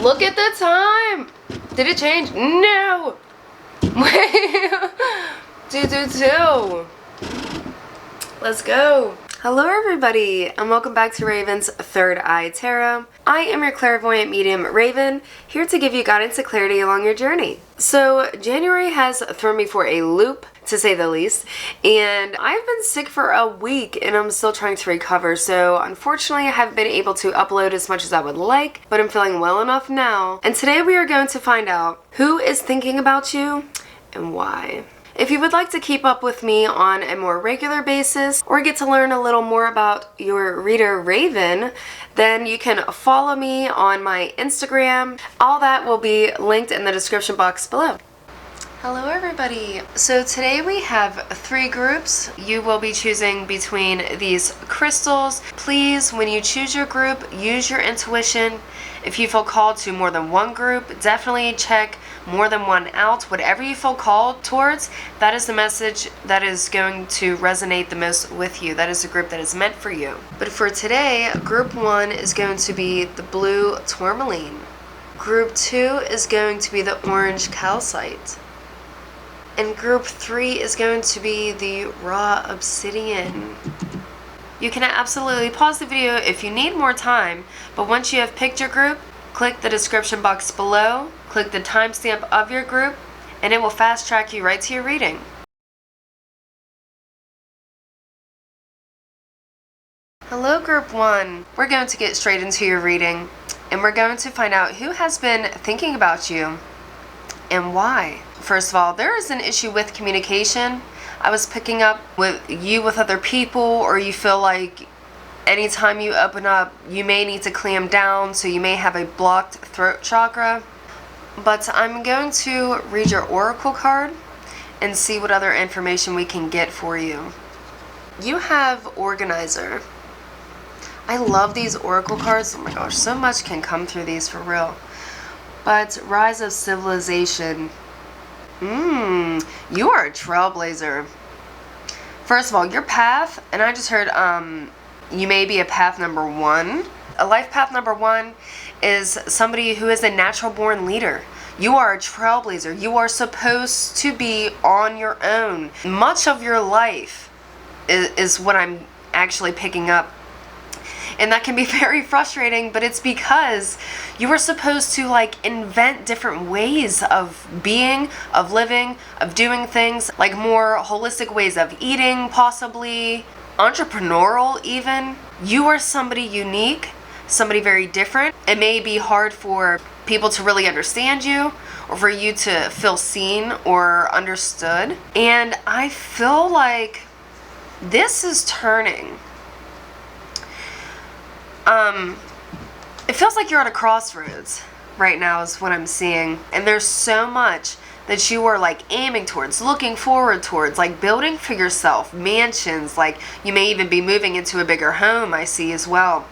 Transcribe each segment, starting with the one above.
Look at the time. Did it change? No. Wait. 222. Let's go. Hello everybody, and welcome back to Raven's Third Eye Tarot. I am your clairvoyant medium, Raven, here to give you guidance and clarity along your journey. So, January has thrown me for a loop, to say the least, and I've been sick for a week and I'm still trying to recover, so unfortunately I haven't been able to upload as much as I would like, but I'm feeling well enough now. And today we are going to find out who is thinking about you and why. If you would like to keep up with me on a more regular basis or get to learn a little more about your reader Raven, then you can follow me on my Instagram. All that will be linked in the description box below. Hello everybody. So today we have 3 groups. You will be choosing between these crystals. Please, when you choose your group, use your intuition. If you feel called to more than one group, definitely check more than one out. Whatever you feel called towards, that is the message that is going to resonate the most with you. That is the group that is meant for you. But for today, group 1 is going to be the blue tourmaline. Group 2 is going to be the orange calcite. And group 3 is going to be the raw obsidian. You can absolutely pause the video if you need more time, but once you have picked your group, click the description box below, click the timestamp of your group, and it will fast track you right to your reading. Hello group 1. We're going to get straight into your reading, and we're going to find out who has been thinking about you and why. First of all, there is an issue with communication. I was picking up with you with other people, or you feel like anytime you open up, you may need to clam down, so you may have a blocked throat chakra. But I'm going to read your oracle card and see what other information we can get for you. You have organizer. I love these oracle cards. Oh my gosh, so much can come through these for real. But rise of civilization. You are a trailblazer. First of all, your path, and I just heard you may be a path number 1. A life path number 1 is somebody who is a natural born leader. You are a trailblazer. You are supposed to be on your own. Much of your life is what I'm actually picking up. And that can be very frustrating, but it's because you were supposed to like invent different ways of being, of living, of doing things, like more holistic ways of eating, possibly entrepreneurial even. You are somebody unique, somebody very different. It may be hard for people to really understand you or for you to feel seen or understood. And I feel like this is turning. It feels like you're at a crossroads right now is what I'm seeing. And there's so much that you are like aiming towards, looking forward towards, like building for yourself, mansions, like you may even be moving into a bigger home, I see as well.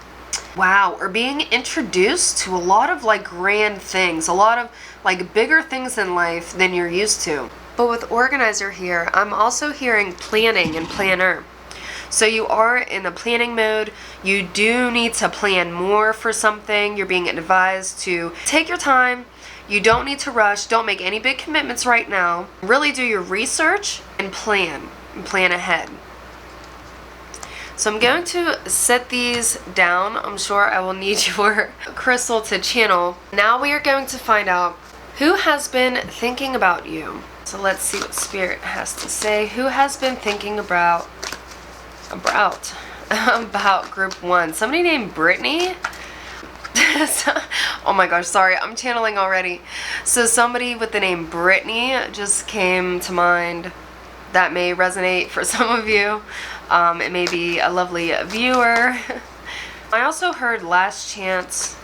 Wow, or being introduced to a lot of like grand things, a lot of like bigger things in life than you're used to. But with organizer here, I'm also hearing planning and planner. So you are in a planning mode. You do need to plan more for something. You're being advised to take your time. You don't need to rush. Don't make any big commitments right now. Really do your research and plan ahead. So I'm going to set these down. I'm sure I will need your crystal to channel. Now we are going to find out who has been thinking about you. So let's see what Spirit has to say. Who has been thinking about group 1? Somebody named Brittany. Oh my gosh, sorry, I'm channeling already. So somebody with the name Brittany just came to mind. That may resonate for some of you. It may be a lovely viewer. I also heard last chance,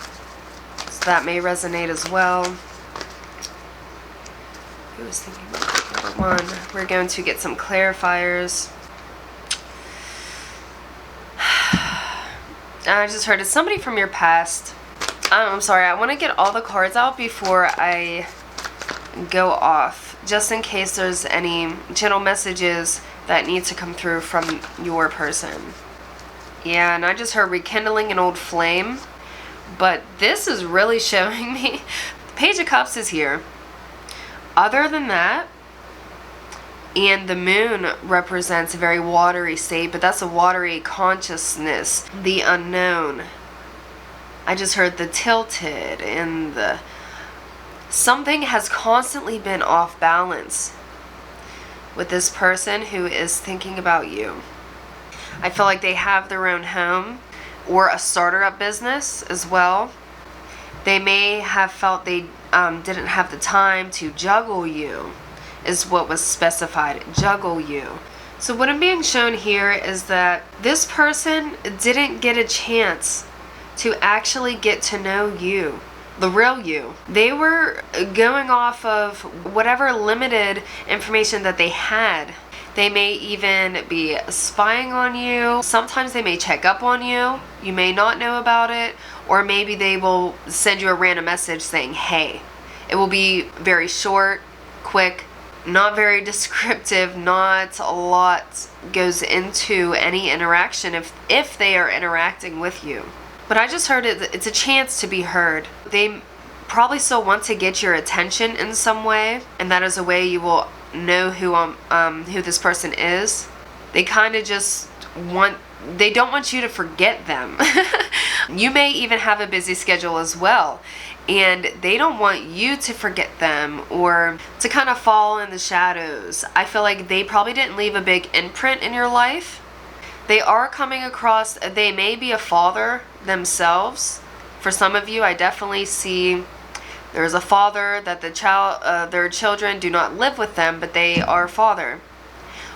so that may resonate as well. Who was thinking about number 1? We're going to get some clarifiers. I just heard it's somebody from your past. I'm sorry, I want to get all the cards out before I go off, just in case there's any gentle messages that need to come through from your person. Yeah, and I just heard rekindling an old flame, But this is really showing me, the Page of Cups is here. Other than that, and the moon represents a very watery state, but that's a watery consciousness, the unknown. I just heard the tilted and the... Something has constantly been off balance with this person who is thinking about you. I feel like they have their own home or a starter-up business as well. They may have felt they didn't have the time to juggle you, is what was specified, juggle you. So what I'm being shown here is that this person didn't get a chance to actually get to know you, the real you. They were going off of whatever limited information that they had. They may even be spying on you. Sometimes they may check up on you. You may not know about it. Or maybe they will send you a random message saying, hey. It will be very short, quick, not very descriptive, not a lot goes into any interaction if they are interacting with you. But I just heard it's a chance to be heard. They probably still want to get your attention in some way, and that is a way you will know who this person is. They kind of just they don't want you to forget them. You may even have a busy schedule as well, and they don't want you to forget them or to kind of fall in the shadows. I feel like they probably didn't leave a big imprint in your life. They are coming across, they may be a father themselves. For some of you, I definitely see there's a father that their children do not live with them, but they are a father.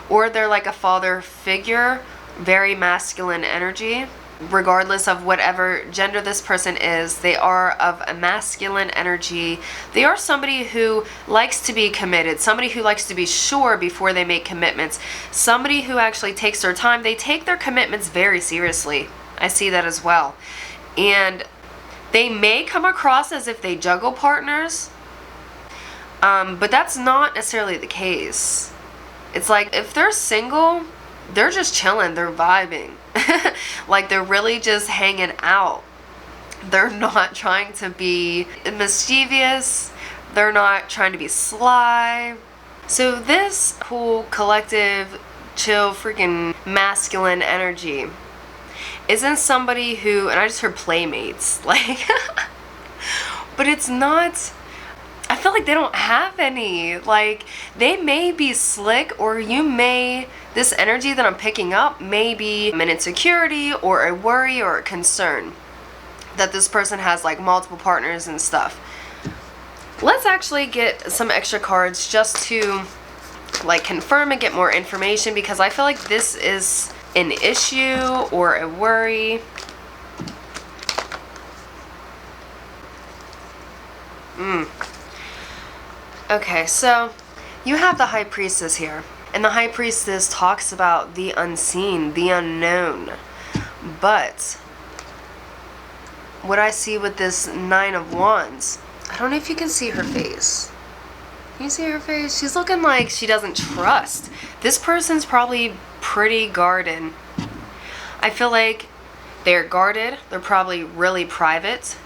Or they're like a father figure, very masculine energy. Regardless of whatever gender this person is, they are of a masculine energy. They are somebody who likes to be committed, somebody who likes to be sure before they make commitments, somebody who actually takes their time. They take their commitments very seriously. I see that as well. And they may come across as if they juggle partners, but that's not necessarily the case. It's like if they're single, they're just chilling, they're vibing. Like they're really just hanging out. They're not trying to be mischievous. They're not trying to be sly. So this whole collective, chill, freaking masculine energy isn't somebody who, and I just heard playmates, like, but it's not, I feel like they don't have any. Like, they may be slick, or you may, this energy that I'm picking up may be an insecurity or a worry or a concern that this person has like multiple partners and stuff. Let's actually get some extra cards just to like confirm and get more information, because I feel like this is an issue or a worry. Okay, so you have the High Priestess here. And the High Priestess talks about the unseen, the unknown. But what I see with this Nine of Wands, I don't know if you can see her face. Can you see her face? She's looking like she doesn't trust. This person's probably pretty guarded. I feel like they're guarded. They're probably really private.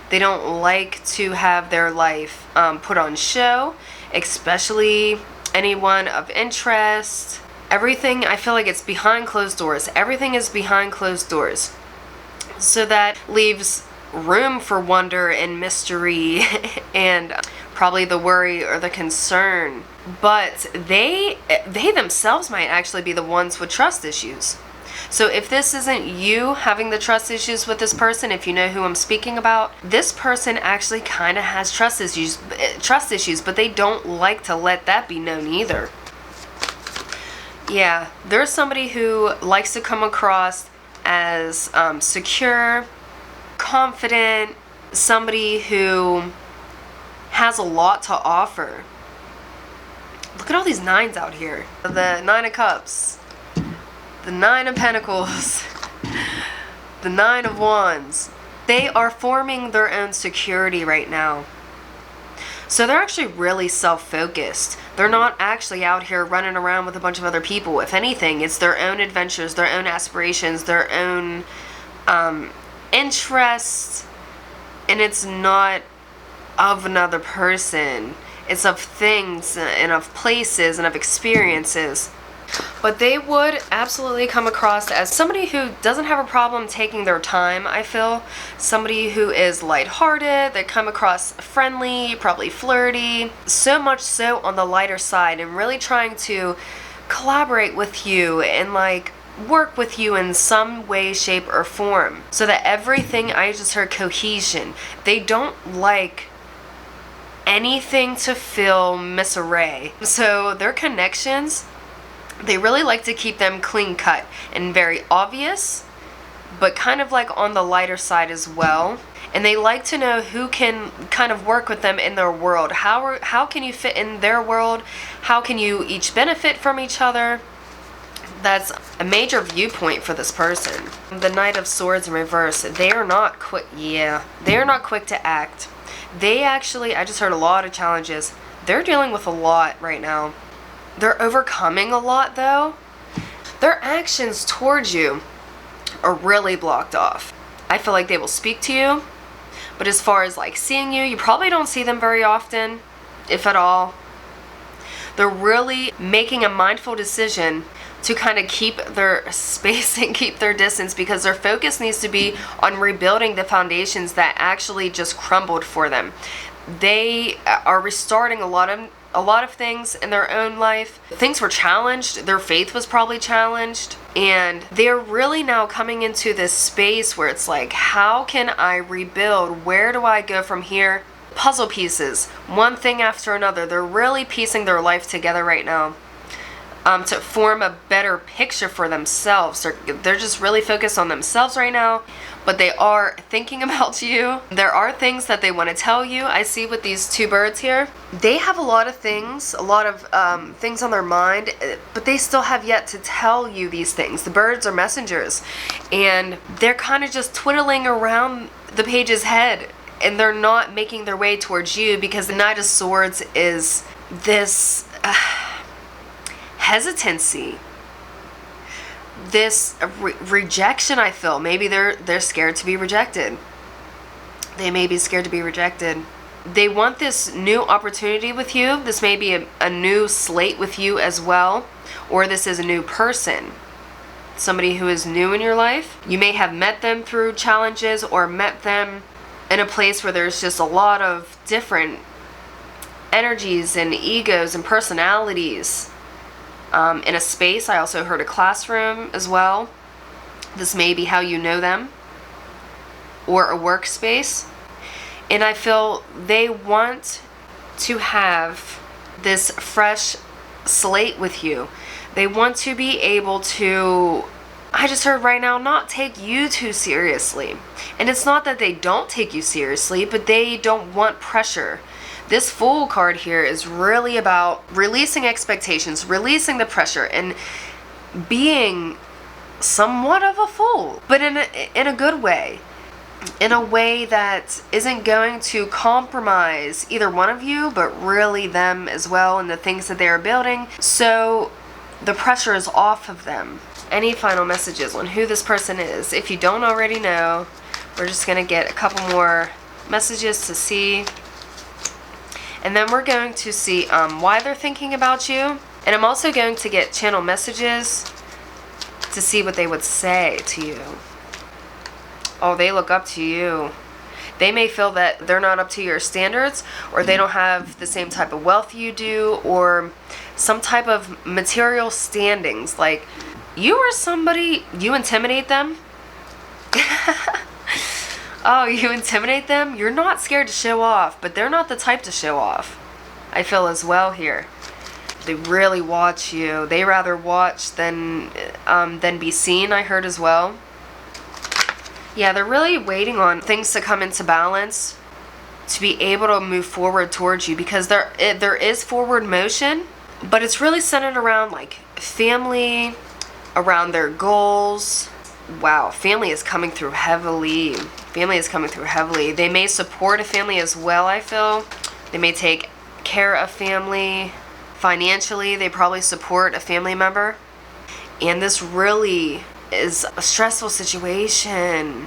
They don't like to have their life put on show, especially anyone of interest. Everything, I feel like it's behind closed doors. Everything is behind closed doors. So that leaves room for wonder and mystery and probably the worry or the concern. But they themselves might actually be the ones with trust issues. So if this isn't you having the trust issues with this person, if you know who I'm speaking about, this person actually kind of has trust issues, but they don't like to let that be known either. Yeah, there's somebody who likes to come across as secure, confident, somebody who has a lot to offer. Look at all these nines out here. The Nine of Cups, the Nine of Pentacles, the Nine of Wands. They are forming their own security right now. So they're actually really self-focused. They're not actually out here running around with a bunch of other people. If anything, it's their own adventures, their own aspirations, their own interests. And it's not of another person. It's of things and of places and of experiences. But they would absolutely come across as somebody who doesn't have a problem taking their time, I feel. Somebody who is lighthearted, they come across friendly, probably flirty, so much so on the lighter side, and really trying to collaborate with you and like work with you in some way, shape, or form. So that everything, I just heard cohesion. They don't like anything to feel misarray. So their connections, they really like to keep them clean cut and very obvious, but kind of like on the lighter side as well. And they like to know who can kind of work with them in their world. How can you fit in their world? How can you each benefit from each other? That's a major viewpoint for this person. The Knight of Swords in reverse, they are not quick. Yeah, they are not quick to act. They actually, I just heard a lot of challenges. They're dealing with a lot right now. They're overcoming a lot though. Their actions towards you are really blocked off. I feel like they will speak to you, but as far as like seeing you, you probably don't see them very often, if at all. They're really making a mindful decision to kind of keep their space and keep their distance, because their focus needs to be on rebuilding the foundations that actually just crumbled for them. They are restarting a lot of things in their own life. Things were challenged. Their faith was probably challenged. And they're really now coming into this space where it's like, how can I rebuild? Where do I go from here? Puzzle pieces, one thing after another. They're really piecing their life together right now to form a better picture for themselves. They're just really focused on themselves right now, but they are thinking about you. There are things that they want to tell you. I see with these two birds here, they have a lot of things on their mind, but they still have yet to tell you these things. The birds are messengers, and they're kind of just twiddling around the page's head, and they're not making their way towards you, because the Knight of Swords is this hesitancy, this rejection. I feel maybe they're scared to be rejected. They may be scared to be rejected. They want this new opportunity with you. This may be a new slate with you as well, or this is a new person, somebody who is new in your life. You may have met them through challenges, or met them in a place where there's just a lot of different energies and egos and personalities. In a space, I also heard a classroom as well. This may be how you know them, or a workspace. And I feel they want to have this fresh slate with you. They want to be able to, I just heard right now, not take you too seriously. And it's not that they don't take you seriously, but they don't want pressure. This Fool card here is really about releasing expectations, releasing the pressure, and being somewhat of a fool, but in a good way. In a way that isn't going to compromise either one of you, but really them as well, and the things that they are building. So the pressure is off of them. Any final messages on who this person is? If you don't already know, we're just going to get a couple more messages to see. And then we're going to see why they're thinking about you. And I'm also going to get channel messages to see what they would say to you. Oh, they look up to you. They may feel that they're not up to your standards, or they don't have the same type of wealth you do, or some type of material standings. Like, you are somebody, you intimidate them. Oh, you intimidate them? You're not scared to show off, but they're not the type to show off, I feel as well here. They really watch you. They rather watch than be seen, I heard as well. Yeah, they're really waiting on things to come into balance to be able to move forward towards you, because there is forward motion, but it's really centered around like family, around their goals. Wow, family is coming through heavily. Family is coming through heavily. They may support a family as well, I feel. They may take care of family. Financially, they probably support a family member. And this really is a stressful situation.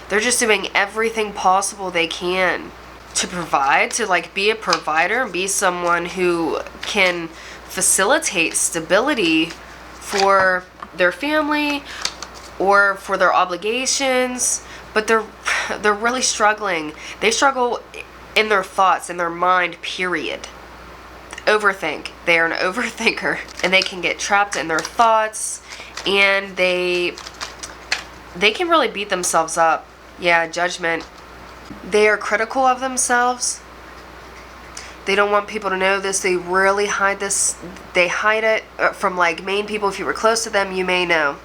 They're just doing everything possible they can to provide, to like be a provider and be someone who can facilitate stability for their family or for their obligations, but they're really struggling. They struggle in their thoughts, in their mind, period. Overthink. They are an overthinker, and they can get trapped in their thoughts, and they can really beat themselves up. Yeah, judgment. They are critical of themselves. They don't want people to know this. They really hide this. They hide it from like main people. If you were close to them, you may know.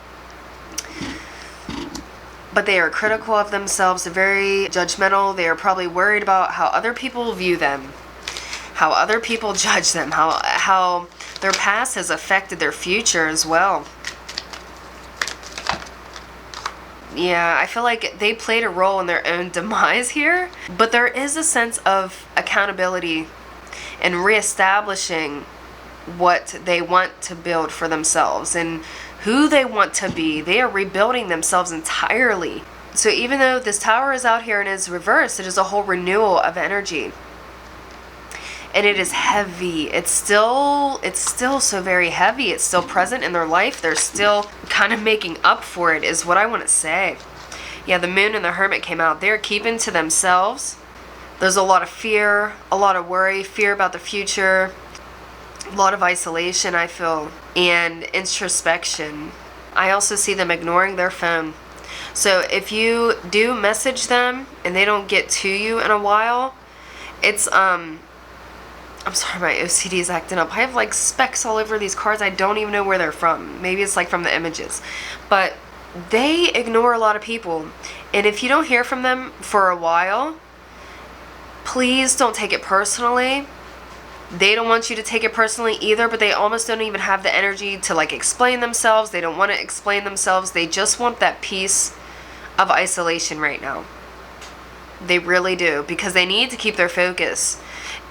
But they are critical of themselves. They're very judgmental. They are probably worried about how other people view them, how other people judge them, how their past has affected their future as well. Yeah, I feel like they played a role in their own demise here, but there is a sense of accountability and reestablishing what they want to build for themselves and who they want to be. They are rebuilding themselves entirely. So even though this Tower is out here and is reversed, it is a whole renewal of energy. And it is heavy. It's still so very heavy. It's still present in their life. They're still kind of making up for it, is what I want to say. Yeah, the Moon and the Hermit came out. They're keeping to themselves. There's a lot of fear, a lot of worry, fear about the future, a lot of isolation, I feel, and introspection. I also see them ignoring their phone. So if you do message them and they don't get to you in a while, it's I'm sorry, my OCD is acting up. I have like specks all over these cards. I don't even know where they're from. Maybe it's like from the images. But they ignore a lot of people. And if you don't hear from them for a while, please don't take it personally. They don't want you to take it personally either, but they almost don't even have the energy to like explain themselves. They don't want to explain themselves. They just want that piece of isolation right now. They really do, because they need to keep their focus.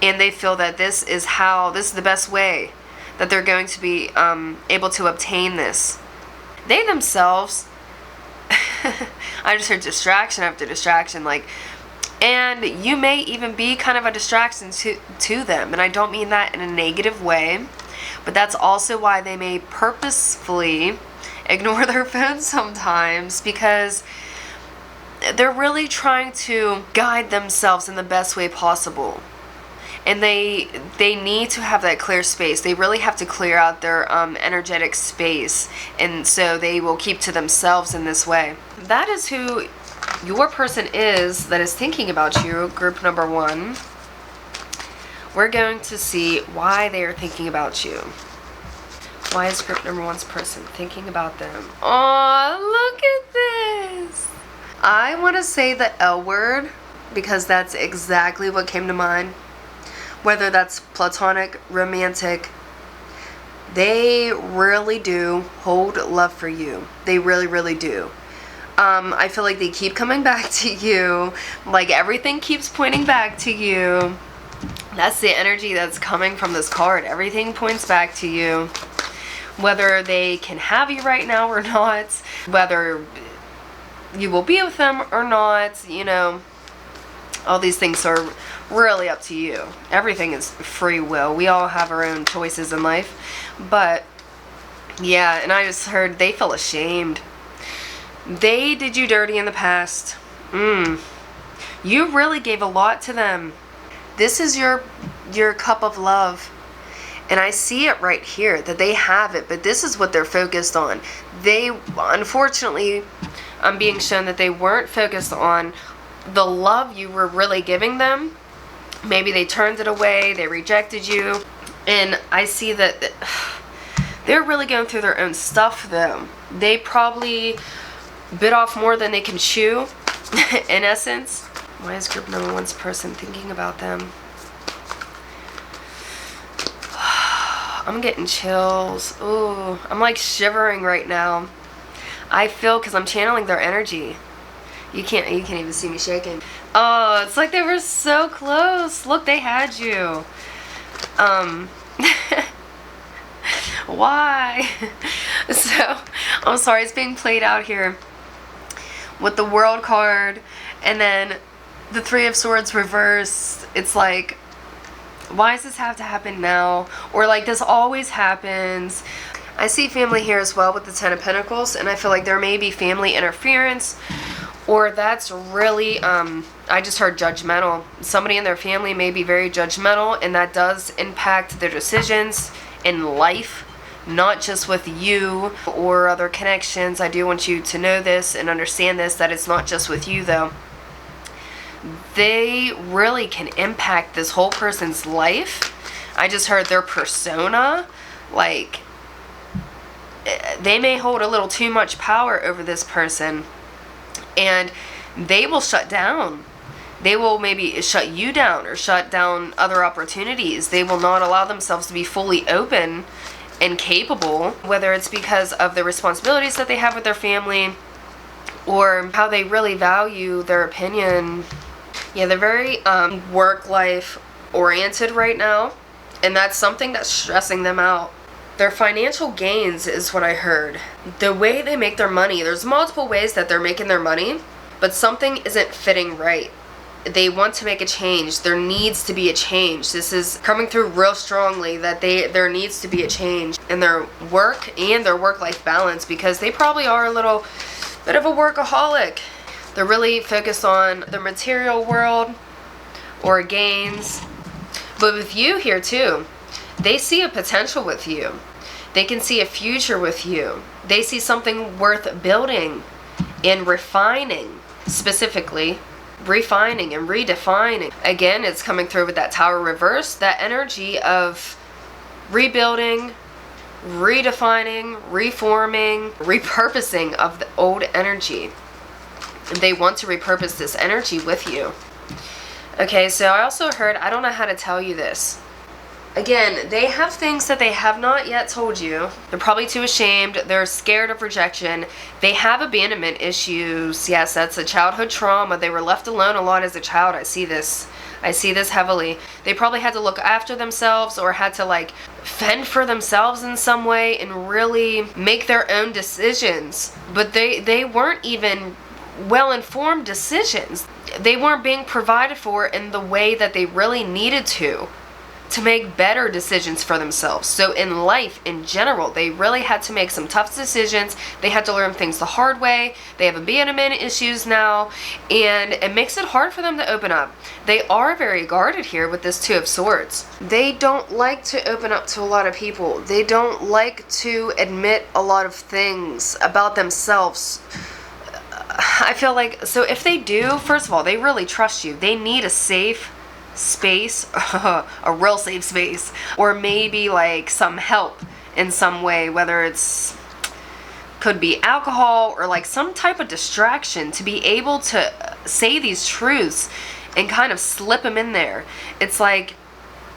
And they feel that this is the best way that they're going to be able to obtain this. They themselves, I just heard distraction after distraction, like, and you may even be kind of a distraction to them. And I don't mean that in a negative way, but that's also why they may purposefully ignore their phones sometimes, because they're really trying to guide themselves in the best way possible. And they need to have that clear space. They really have to clear out their energetic space. And so they will keep to themselves in this way. That is who your person is that is thinking about you, group number 1. We're going to see why they are thinking about you. Why is group number 1's person thinking about them? Oh, look at this. I want to say the L word because that's exactly what came to mind. Whether that's platonic, romantic, they really do hold love for you. They really, really do. I feel like they keep coming back to you. Like everything keeps pointing back to you. That's the energy that's coming from this card. Everything points back to you. Whether they can have you right now or not. Whether you will be with them or not. You know, all these things are really up to you. Everything is free will. We all have our own choices in life. But yeah, and I just heard they feel ashamed. They did you dirty in the past. You really gave a lot to them. This is your cup of love. And I see it right here that they have it, but this is what they're focused on. They, unfortunately, I'm being shown that they weren't focused on the love you were really giving them. Maybe they turned it away, they rejected you. And I see that they're really going through their own stuff though. They probably bit off more than they can chew, in essence. Why is group number 1's person thinking about them? I'm getting chills. Ooh, I'm like shivering right now. I feel, because I'm channeling their energy. You can't even see me shaking. Oh, it's like they were so close. Look, they had you. Why? So, I'm sorry, it's being played out here. with the World card, and then the Three of Swords reversed. It's like, why does this have to happen now? Or like, this always happens. I see family here as well with the Ten of Pentacles, and I feel like there may be family interference, or that's really, I just heard judgmental. Somebody in their family may be very judgmental, and that does impact their decisions in life, not just with you or other connections. I do want you to know this and understand this, that it's not just with you though. They really can impact this whole person's life. I just heard their persona, like, they may hold a little too much power over this person, and they will shut down. They will maybe shut you down or shut down other opportunities. They will not allow themselves to be fully open and capable, whether it's because of the responsibilities that they have with their family or how they really value their opinion. Yeah, they're very work-life oriented right now, and that's something that's stressing them out. Their financial gains is what I heard. The way they make their money, there's multiple ways that they're making their money, but something isn't fitting right. They want to make a change. There needs to be a change. This is coming through real strongly, that there needs to be a change in their work and their work-life balance, because they probably are a little bit of a workaholic. They're really focused on the material world or gains. But with you here too, they see a potential with you. They can see a future with you. They see something worth building and refining, specifically refining and redefining. Again, it's coming through with that Tower reverse, that energy of rebuilding, redefining, reforming, repurposing of the old energy. They want to repurpose this energy with you. Okay, so I also heard, I don't know how to tell you this. Again, they have things that they have not yet told you. They're probably too ashamed. They're scared of rejection. They have abandonment issues. Yes, that's a childhood trauma. They were left alone a lot as a child. I see this. I see this heavily. They probably had to look after themselves, or had to like fend for themselves in some way and really make their own decisions. But they weren't even well-informed decisions. They weren't being provided for in the way that they really needed to make better decisions for themselves. So in life in general, they really had to make some tough decisions. They had to learn things the hard way. They have abandonment issues now, and it makes it hard for them to open up. They are very guarded here with this Two of Swords. They don't like to open up to a lot of people. They don't like to admit a lot of things about themselves. I feel like, so if they do, first of all, they really trust you. They need a safe space, a real safe space, or maybe like some help in some way, whether it's, could be alcohol or like some type of distraction, to be able to say these truths and kind of slip them in there. It's like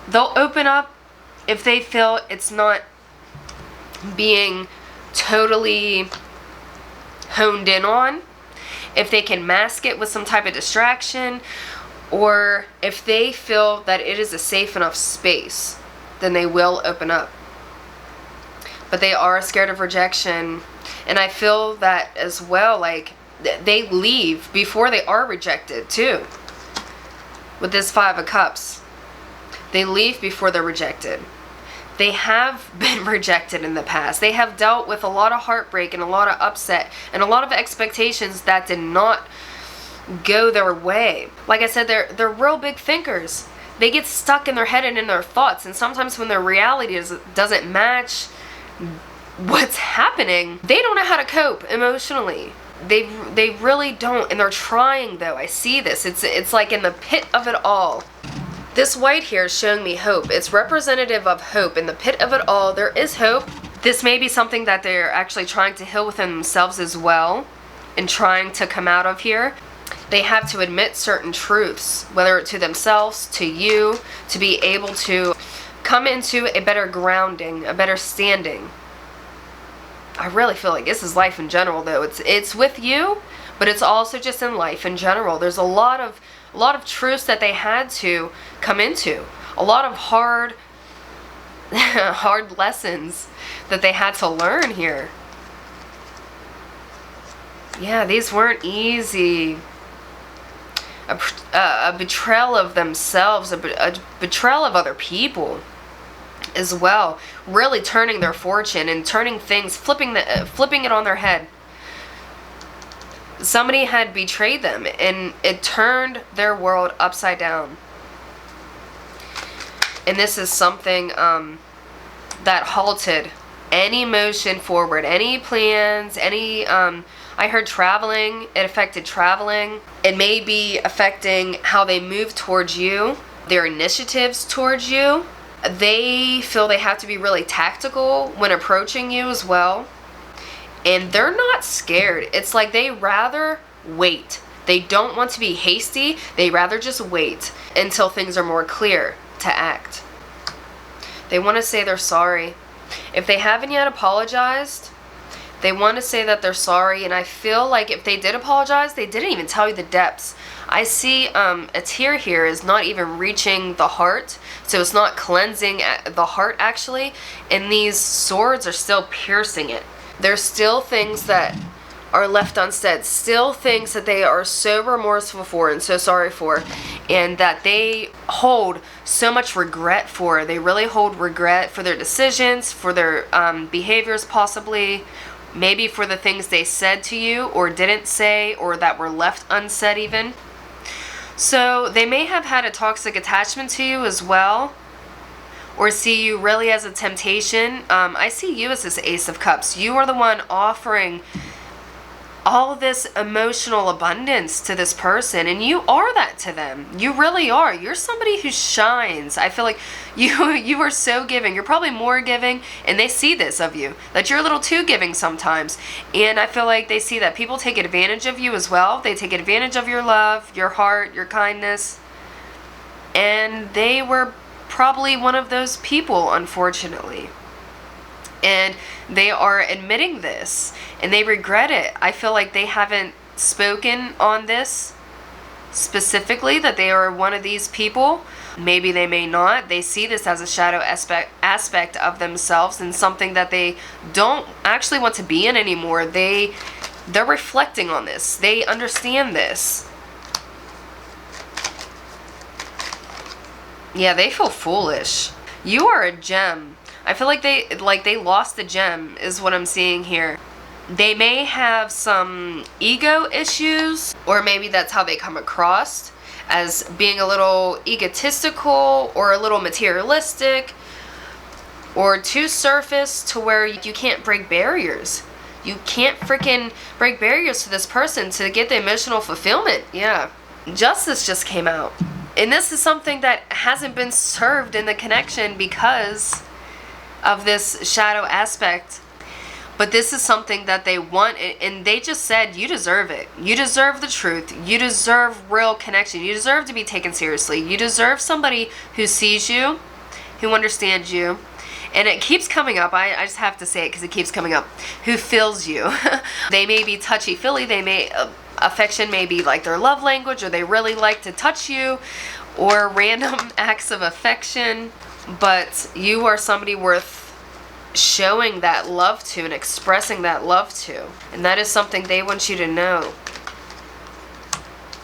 they'll open up if they feel it's not being totally honed in on, if they can mask it with some type of distraction, or if they feel that it is a safe enough space, then they will open up. But they are scared of rejection. And I feel that as well, like they leave before they are rejected too. With this Five of Cups, they leave before they're rejected. They have been rejected in the past. They have dealt with a lot of heartbreak and a lot of upset and a lot of expectations that did not go their way. Like I said, they're real big thinkers. They get stuck in their head and in their thoughts, and sometimes when their reality doesn't match what's happening, they don't know how to cope emotionally. They really don't, and they're trying though. I see this. It's like in the pit of it all. This white here is showing me hope. It's representative of hope. In the pit of it all, there is hope. This may be something that they're actually trying to heal within themselves as well, and trying to come out of here. They have to admit certain truths, whether it's to themselves, to you, to be able to come into a better grounding, a better standing. I really feel like this is life in general though. It's with you, but it's also just in life in general. There's a lot of truths that they had to come into. A lot of hard lessons that they had to learn here. Yeah, these weren't easy. A betrayal of themselves, a betrayal of other people as well. Really turning their fortune and turning things, flipping it on their head. Somebody had betrayed them and it turned their world upside down. And this is something that halted any motion forward, any plans, any, I heard traveling. It affected traveling. It may be affecting how they move towards you, their initiatives towards you. They feel they have to be really tactical when approaching you as well. And they're not scared. It's like they rather wait. They don't want to be hasty. They rather just wait until things are more clear to act. They want to say they're sorry. If they haven't yet apologized, they want to say that they're sorry. And I feel like if they did apologize, they didn't even tell you the depths. I see a tear here is not even reaching the heart. So it's not cleansing the heart actually. And these swords are still piercing it. There's still things that are left unsaid, still things that they are so remorseful for and so sorry for, and that they hold so much regret for. They really hold regret for their decisions, for their behaviors possibly, maybe for the things they said to you or didn't say or that were left unsaid even. So they may have had a toxic attachment to you as well, or see you really as a temptation. I see you as this Ace of Cups. You are the one offering all this emotional abundance to this person, and you are that to them. You really are. You're somebody who shines. I feel like you are so giving. You're probably more giving, and they see this of you, that you're a little too giving sometimes. And I feel like they see that people take advantage of you as well. They take advantage of your love, your heart, your kindness. And they were probably one of those people, unfortunately. And they are admitting this, and they regret it. I feel like they haven't spoken on this specifically, that they are one of these people. Maybe they may not. They see this as a shadow aspect of themselves and something that they don't actually want to be in anymore. They're reflecting on this. They understand this. Yeah, they feel foolish. You are a gem. I feel like they lost the gem is what I'm seeing here. They may have some ego issues, or maybe that's how they come across, as being a little egotistical or a little materialistic or too surface to where you can't break barriers. You can't freaking break barriers to this person to get the emotional fulfillment. Yeah. Justice just came out. And this is something that hasn't been served in the connection because of this shadow aspect. But this is something that they want, and they just said, you deserve it. You deserve the truth. You deserve real connection. You deserve to be taken seriously. You deserve somebody who sees you, who understands you. And it keeps coming up. I just have to say it because it keeps coming up. Who feels you. They may be touchy-feely. They may... affection may be like their love language, or they really like to touch you, or random acts of affection. But you are somebody worth showing that love to and expressing that love to. And that is something they want you to know.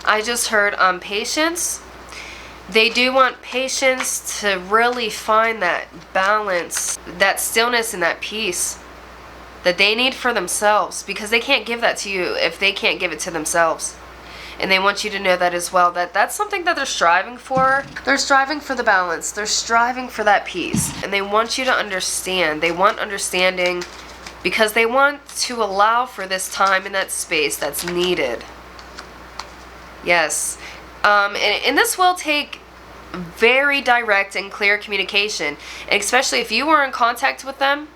I just heard patience. They do want patience to really find that balance, that stillness and that peace that they need for themselves, because they can't give that to you if they can't give it to themselves. And they want you to know that as well, that that's something that they're striving for. They're striving for the balance. They're striving for that peace. And they want you to understand. They want understanding because they want to allow for this time and that space that's needed. Yes. And this will take very direct and clear communication. And especially if you are in contact with them,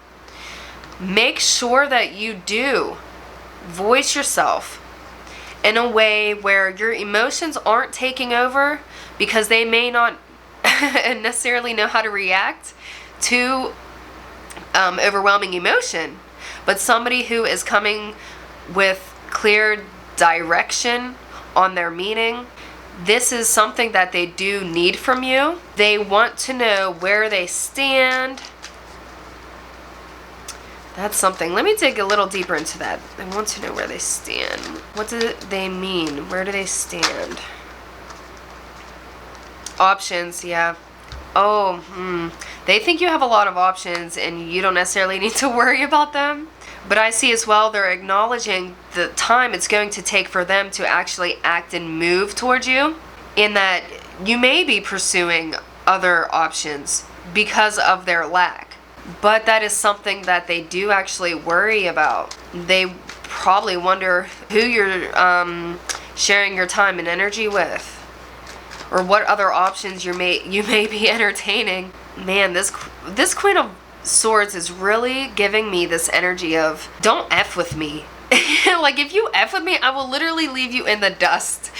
make sure that you do voice yourself in a way where your emotions aren't taking over, because they may not necessarily know how to react to overwhelming emotion. But somebody who is coming with clear direction on their meaning, this is something that they do need from you. They want to know where they stand. That's something. Let me dig a little deeper into that. I want to know where they stand. What do they mean? Where do they stand? Options, yeah. Oh, they think you have a lot of options and you don't necessarily need to worry about them. But I see as well they're acknowledging the time it's going to take for them to actually act and move towards you, in that you may be pursuing other options because of their lack. But that is something that they do actually worry about. They probably wonder who you're sharing your time and energy with, or what other options you may be entertaining. Man, this Queen of Swords is really giving me this energy of, don't F with me. Like, if you F with me, I will literally leave you in the dust.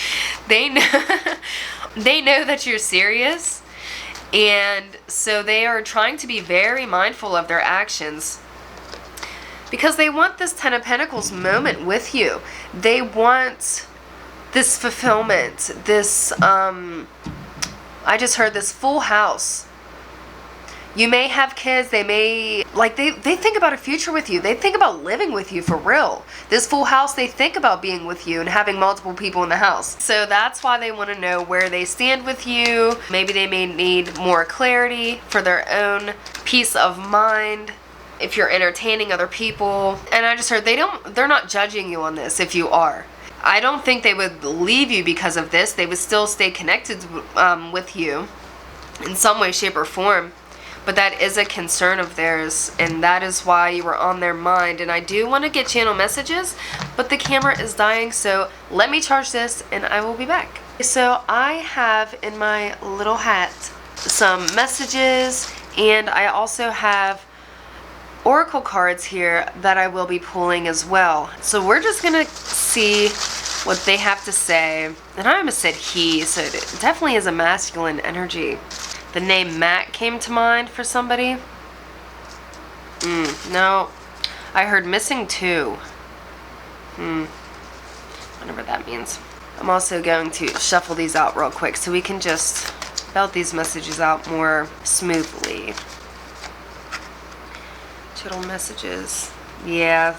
They know, they know that you're serious, and so they are trying to be very mindful of their actions, because they want this Ten of Pentacles moment with you. They want this fulfillment, this, I just heard this full house. You may have kids, they may, like, they think about a future with you. They think about living with you for real. This full house, they think about being with you and having multiple people in the house. So that's why they want to know where they stand with you. Maybe they may need more clarity for their own peace of mind if you're entertaining other people. And I just heard they're not judging you on this if you are. I don't think they would leave you because of this. They would still stay connected with you in some way, shape, or form. But that is a concern of theirs, and that is why you were on their mind. And I do want to get channel messages, but the camera is dying, so let me charge this and I will be back. So I have in my little hat some messages, and I also have oracle cards here that I will be pulling as well. So we're just gonna see what they have to say. And I almost said he, so it definitely is a masculine energy. The name Matt came to mind for somebody. No. I heard missing too. Whatever that means. I'm also going to shuffle these out real quick so we can just belt these messages out more smoothly. Chittle messages. Yeah.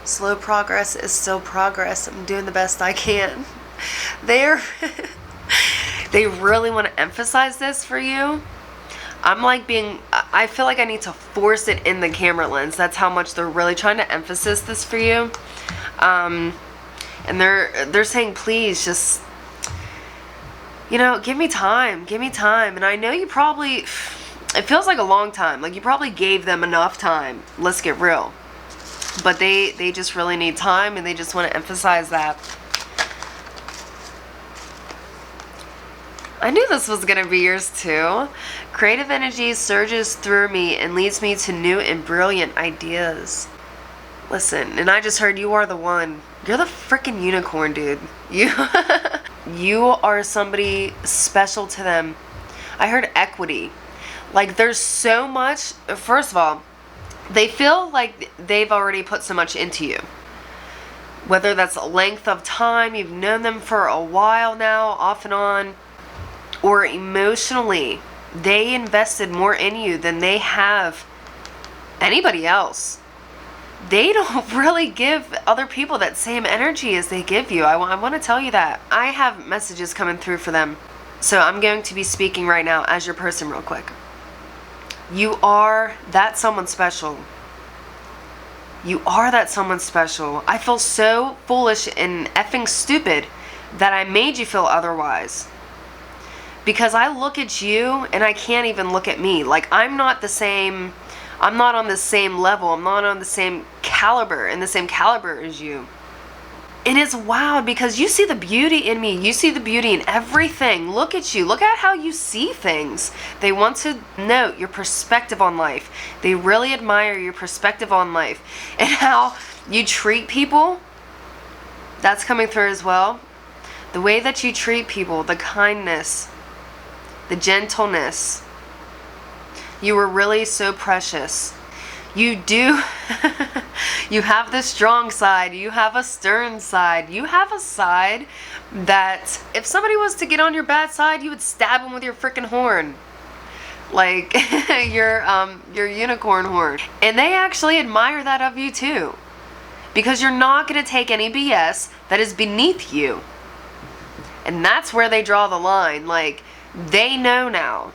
Slow progress is still progress. I'm doing the best I can. They really want to emphasize this for you. I feel like I need to force it in the camera lens. That's how much they're really trying to emphasize this for you. And they're saying, please just, give me time. Give me time. And I know you probably, it feels like a long time. Like you probably gave them enough time. Let's get real. But they just really need time, and they just want to emphasize that. I knew this was going to be yours too. Creative energy surges through me and leads me to new and brilliant ideas. Listen, and I just heard you are the one. You're the freaking unicorn, dude. You are somebody special to them. I heard equity. Like there's so much. First of all, they feel like they've already put so much into you. Whether that's a length of time, you've known them for a while now, off and on, or emotionally, they invested more in you than they have anybody else. They don't really give other people that same energy as they give you. I want to tell you that. I have messages coming through for them. So I'm going to be speaking right now as your person real quick. You are that someone special. You are that someone special. I feel so foolish and effing stupid that I made you feel otherwise. Because I look at you and I can't even look at me. Like I'm not on the same level. I'm not on the same caliber as you. And it's wild because you see the beauty in me. You see the beauty in everything. Look at you. Look at how you see things. They want to note your perspective on life. They really admire your perspective on life. And how you treat people. That's coming through as well. The way that you treat people. The kindness. The gentleness. You were really so precious. You do. You have the strong side. You have a stern side. You have a side that if somebody was to get on your bad side, you would stab them with your freaking horn. like your unicorn horn. And they actually admire that of you too. Because you're not going to take any BS that is beneath you. And that's where they draw the line. Like, they know now.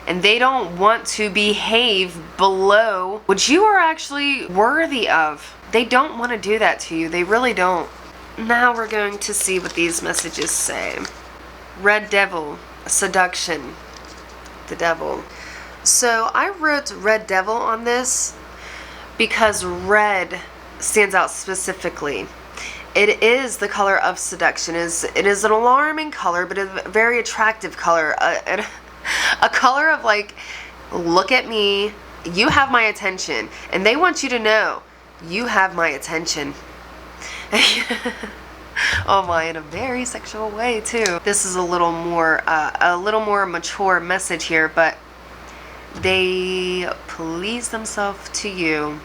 And they don't want to behave below what you are actually worthy of. They don't want to do that to you. They really don't. Now we're going to see what these messages say. Red Devil, seduction, the devil. So I wrote Red Devil on this because red stands out specifically. It is the color of seduction. It is an alarming color, but a very attractive color. A color of like, look at me, you have my attention. And they want you to know, you have my attention. Oh my, in a very sexual way too. This is a little more mature message here, but they please themselves to you.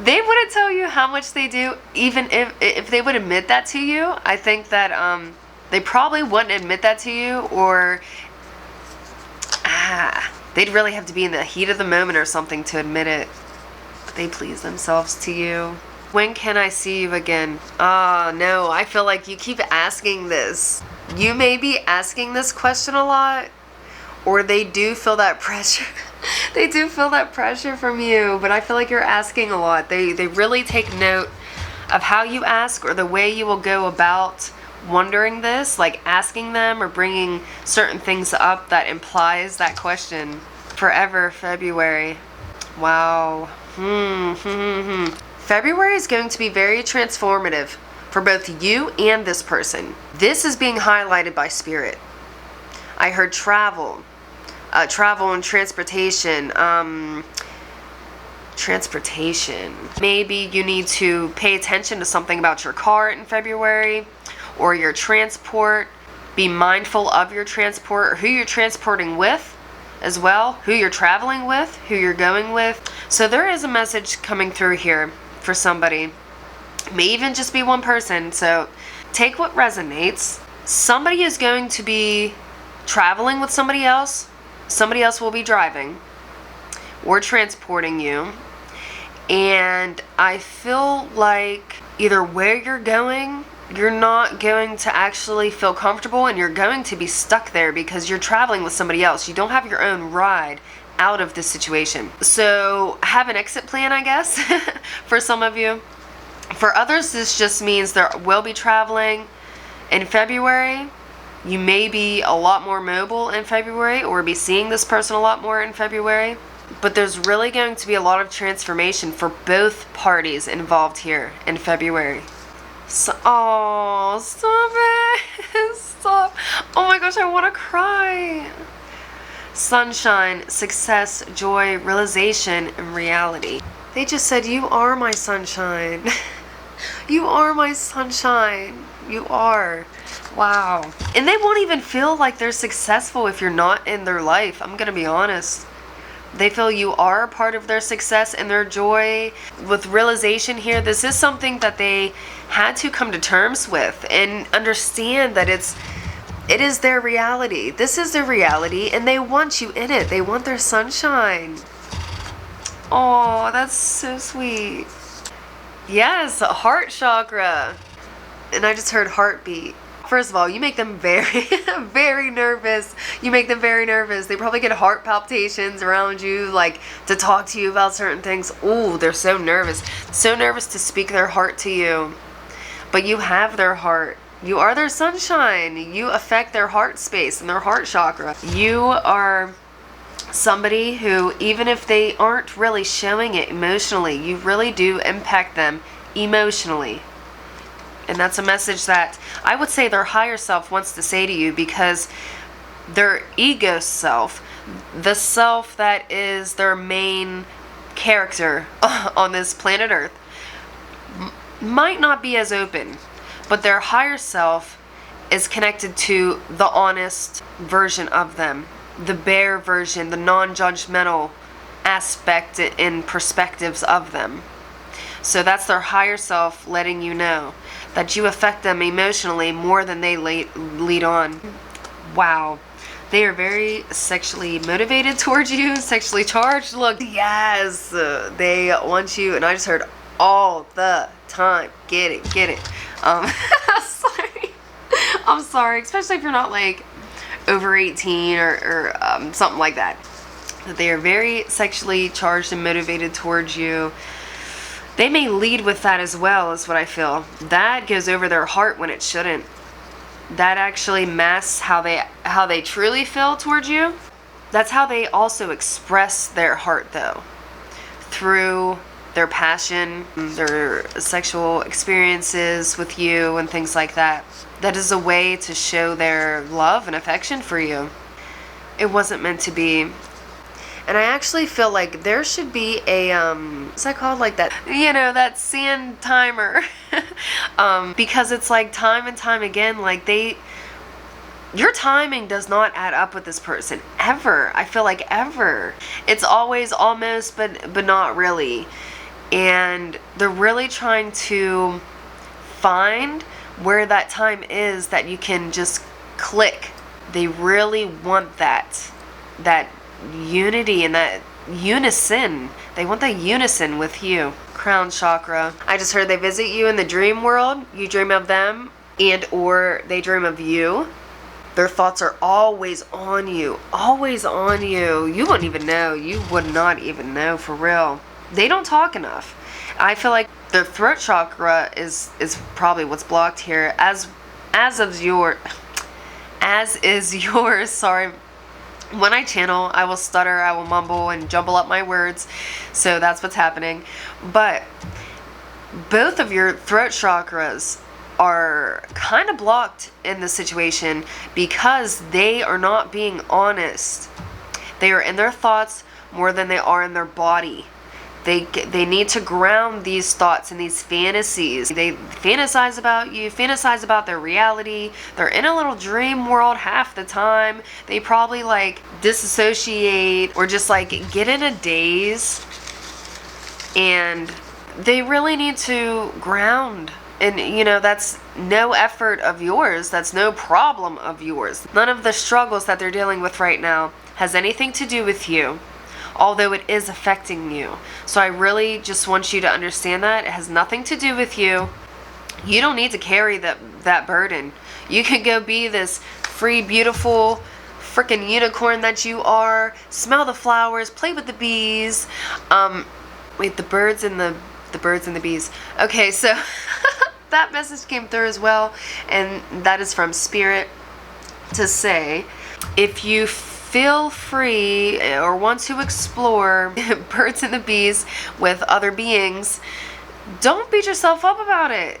They wouldn't tell you how much they do, even if they would admit that to you. I think that they probably wouldn't admit that to you, or they'd really have to be in the heat of the moment or something to admit it. But they please themselves to you. When can I see you again? Oh no, I feel like you keep asking this. You may be asking this question a lot, or they do feel that pressure. They do feel that pressure from you, but I feel like you're asking a lot. They really take note of how you ask, or the way you will go about wondering this, like asking them or bringing certain things up that implies that question. Forever February. Wow. February is going to be very transformative for both you and this person. This is being highlighted by Spirit. I heard travel. Travel and transportation. Transportation. Maybe you need to pay attention to something about your car in February, or your transport. Be mindful of your transport, or who you're transporting with as well, who you're traveling with, who you're going with. So there is a message coming through here for somebody. It may even just be one person, so take what resonates. Somebody is going to be traveling with somebody else. Somebody else will be driving or transporting you. And I feel like either where you're going, you're not going to actually feel comfortable, and you're going to be stuck there because you're traveling with somebody else. You don't have your own ride out of this situation. So have an exit plan, I guess, for some of you. For others, this just means there will be traveling in February. You may be a lot more mobile in February, or be seeing this person a lot more in February. But there's really going to be a lot of transformation for both parties involved here in February. So, oh, stop it. Stop. Oh my gosh, I want to cry. Sunshine, success, joy, realization, and reality. They just said, you are my sunshine. You are my sunshine. You are. Wow. And they won't even feel like they're successful if you're not in their life. I'm gonna be honest. They feel you are a part of their success and their joy. With realization here, this is something that they had to come to terms with and understand that it is their reality. This is their reality, and they want you in it. They want their sunshine. Oh, that's so sweet. Yes, heart chakra. And I just heard heartbeat. First of all, you make them very, very nervous. You make them very nervous. They probably get heart palpitations around you, like to talk to you about certain things. Ooh, they're so nervous. So nervous to speak their heart to you. But you have their heart. You are their sunshine. You affect their heart space and their heart chakra. You are somebody who, even if they aren't really showing it emotionally, you really do impact them emotionally. And that's a message that I would say their higher self wants to say to you, because their ego self, the self that is their main character on this planet Earth, might not be as open. But their higher self is connected to the honest version of them, the bare version, the non-judgmental aspect and perspectives of them. So that's their higher self letting you know that you affect them emotionally more than they lead on. Wow. They are very sexually motivated towards you, sexually charged. Look, yes, they want you, and I just heard all the time. Get it, get it. Sorry. I'm sorry, especially if you're not like over 18 or something like that. They are very sexually charged and motivated towards you. They may lead with that as well, is what I feel. That goes over their heart when it shouldn't. That actually masks how they truly feel towards you. That's how they also express their heart, though, through their passion, their sexual experiences with you and things like that. That is a way to show their love and affection for you. It wasn't meant to be. And I actually feel like there should be a, what's that called? Like that, you know, that sand timer. Because it's like time and time again, like your timing does not add up with this person, ever. I feel like ever. It's always almost, but not really. And they're really trying to find where that time is that you can just click. They really want that unity and that unison. They want the unison with you. Crown chakra. I just heard they visit you in the dream world. You dream of them, and or they dream of you. Their thoughts are always on you. Always on you. You wouldn't even know. You would not even know, for real. They don't talk enough. I feel like their throat chakra is probably what's blocked here. As is yours. Sorry. When I channel, I will stutter, I will mumble and jumble up my words. So that's what's happening. But both of your throat chakras are kind of blocked in this situation because they are not being honest. They are in their thoughts more than they are in their body. They need to ground these thoughts and these fantasies. They fantasize about you, fantasize about their reality. They're in a little dream world half the time. They probably like disassociate or just like get in a daze. And they really need to ground. And you know, that's no effort of yours. That's no problem of yours. None of the struggles that they're dealing with right now has anything to do with you, although it is affecting you. So I really just want you to understand that it has nothing to do with you. You don't need to carry that burden. You can go be this free, beautiful, freaking unicorn that you are. Smell the flowers, play with the bees. Wait, the birds and the bees. Okay, so that message came through as well, and that is from Spirit to say, if you feel free or want to explore birds and the bees with other beings, don't beat yourself up about it.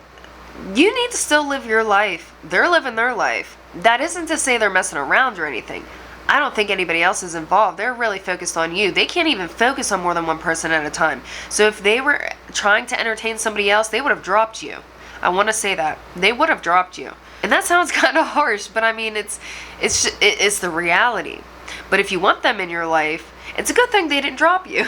You need to still live your life. They're living their life. That isn't to say they're messing around or anything. I don't think anybody else is involved. They're really focused on you. They can't even focus on more than one person at a time. So if they were trying to entertain somebody else, they would have dropped you. I want to say that. They would have dropped you. And that sounds kind of harsh, but I mean, it's the reality. But if you want them in your life, it's a good thing they didn't drop you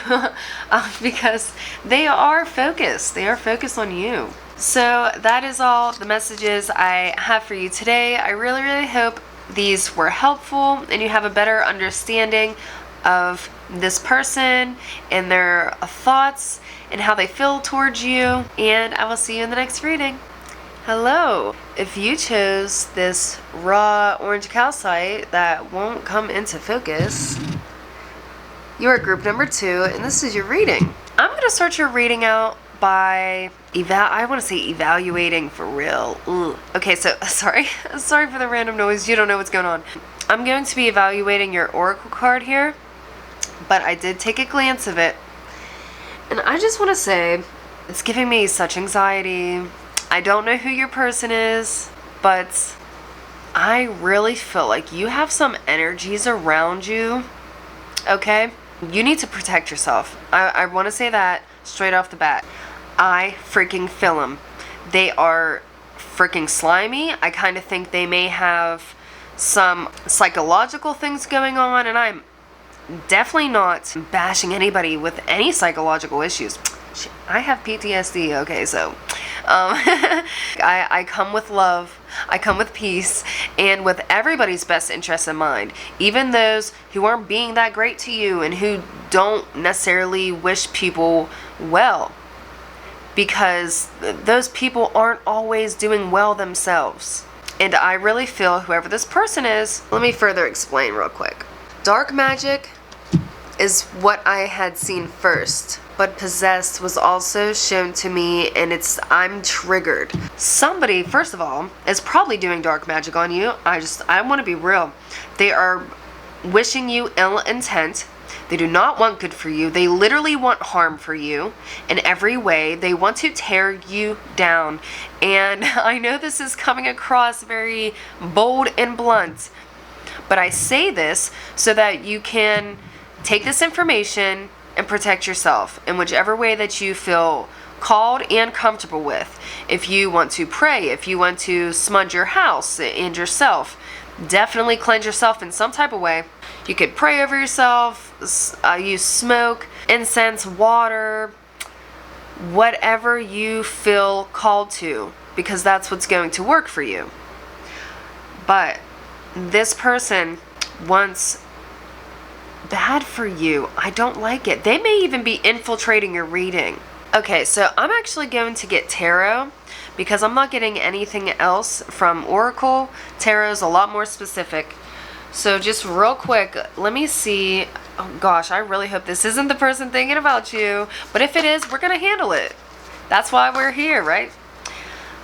because they are focused. They are focused on you. So that is all the messages I have for you today. I really, really hope these were helpful and you have a better understanding of this person and their thoughts and how they feel towards you. And I will see you in the next reading. Hello. If you chose this raw orange calcite that won't come into focus, you are group number 2, and this is your reading. I'm going to start your reading out by I want to say evaluating for real. Ugh. Okay, so sorry for the random noise. You don't know what's going on. I'm going to be evaluating your oracle card here, but I did take a glance of it, and I just want to say it's giving me such anxiety. I don't know who your person is, but I really feel like you have some energies around you, okay? You need to protect yourself. I want to say that straight off the bat. I freaking feel them. They are freaking slimy. I kind of think they may have some psychological things going on, and I'm definitely not bashing anybody with any psychological issues. I have PTSD, okay, so I come with love, I come with peace, and with everybody's best interest in mind. Even those who aren't being that great to you and who don't necessarily wish people well. Because those people aren't always doing well themselves. And I really feel whoever this person is, let me further explain real quick. Dark magic is what I had seen first, but possessed was also shown to me, and I'm triggered. Somebody, first of all, is probably doing dark magic on you. I want to be real. They are wishing you ill intent. They do not want good for you. They literally want harm for you in every way. They want to tear you down. And I know this is coming across very bold and blunt, but I say this so that you can take this information and protect yourself in whichever way that you feel called and comfortable with. If you want to pray, if you want to smudge your house and yourself, definitely cleanse yourself in some type of way. You could pray over yourself, use smoke, incense, water, whatever you feel called to, because that's what's going to work for you. But this person wants bad for you. I don't like it. They may even be infiltrating your reading. Okay, so I'm actually going to get tarot because I'm not getting anything else from Oracle. Tarot is a lot more specific. So just real quick, let me see. Oh gosh, I really hope this isn't the person thinking about you. But if it is, we're going to handle it. That's why we're here, right?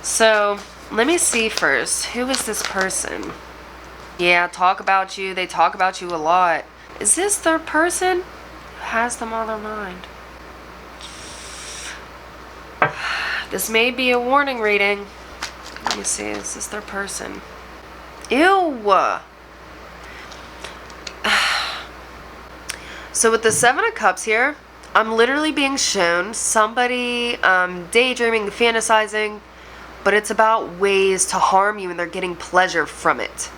So let me see first. Who is this person? Yeah, talk about you. They talk about you a lot. Is this their person who has them on their mind? This may be a warning reading. Let me see. Is this their person? Ew. So with the Seven of Cups here, I'm literally being shown somebody daydreaming, fantasizing, but it's about ways to harm you and they're getting pleasure from it.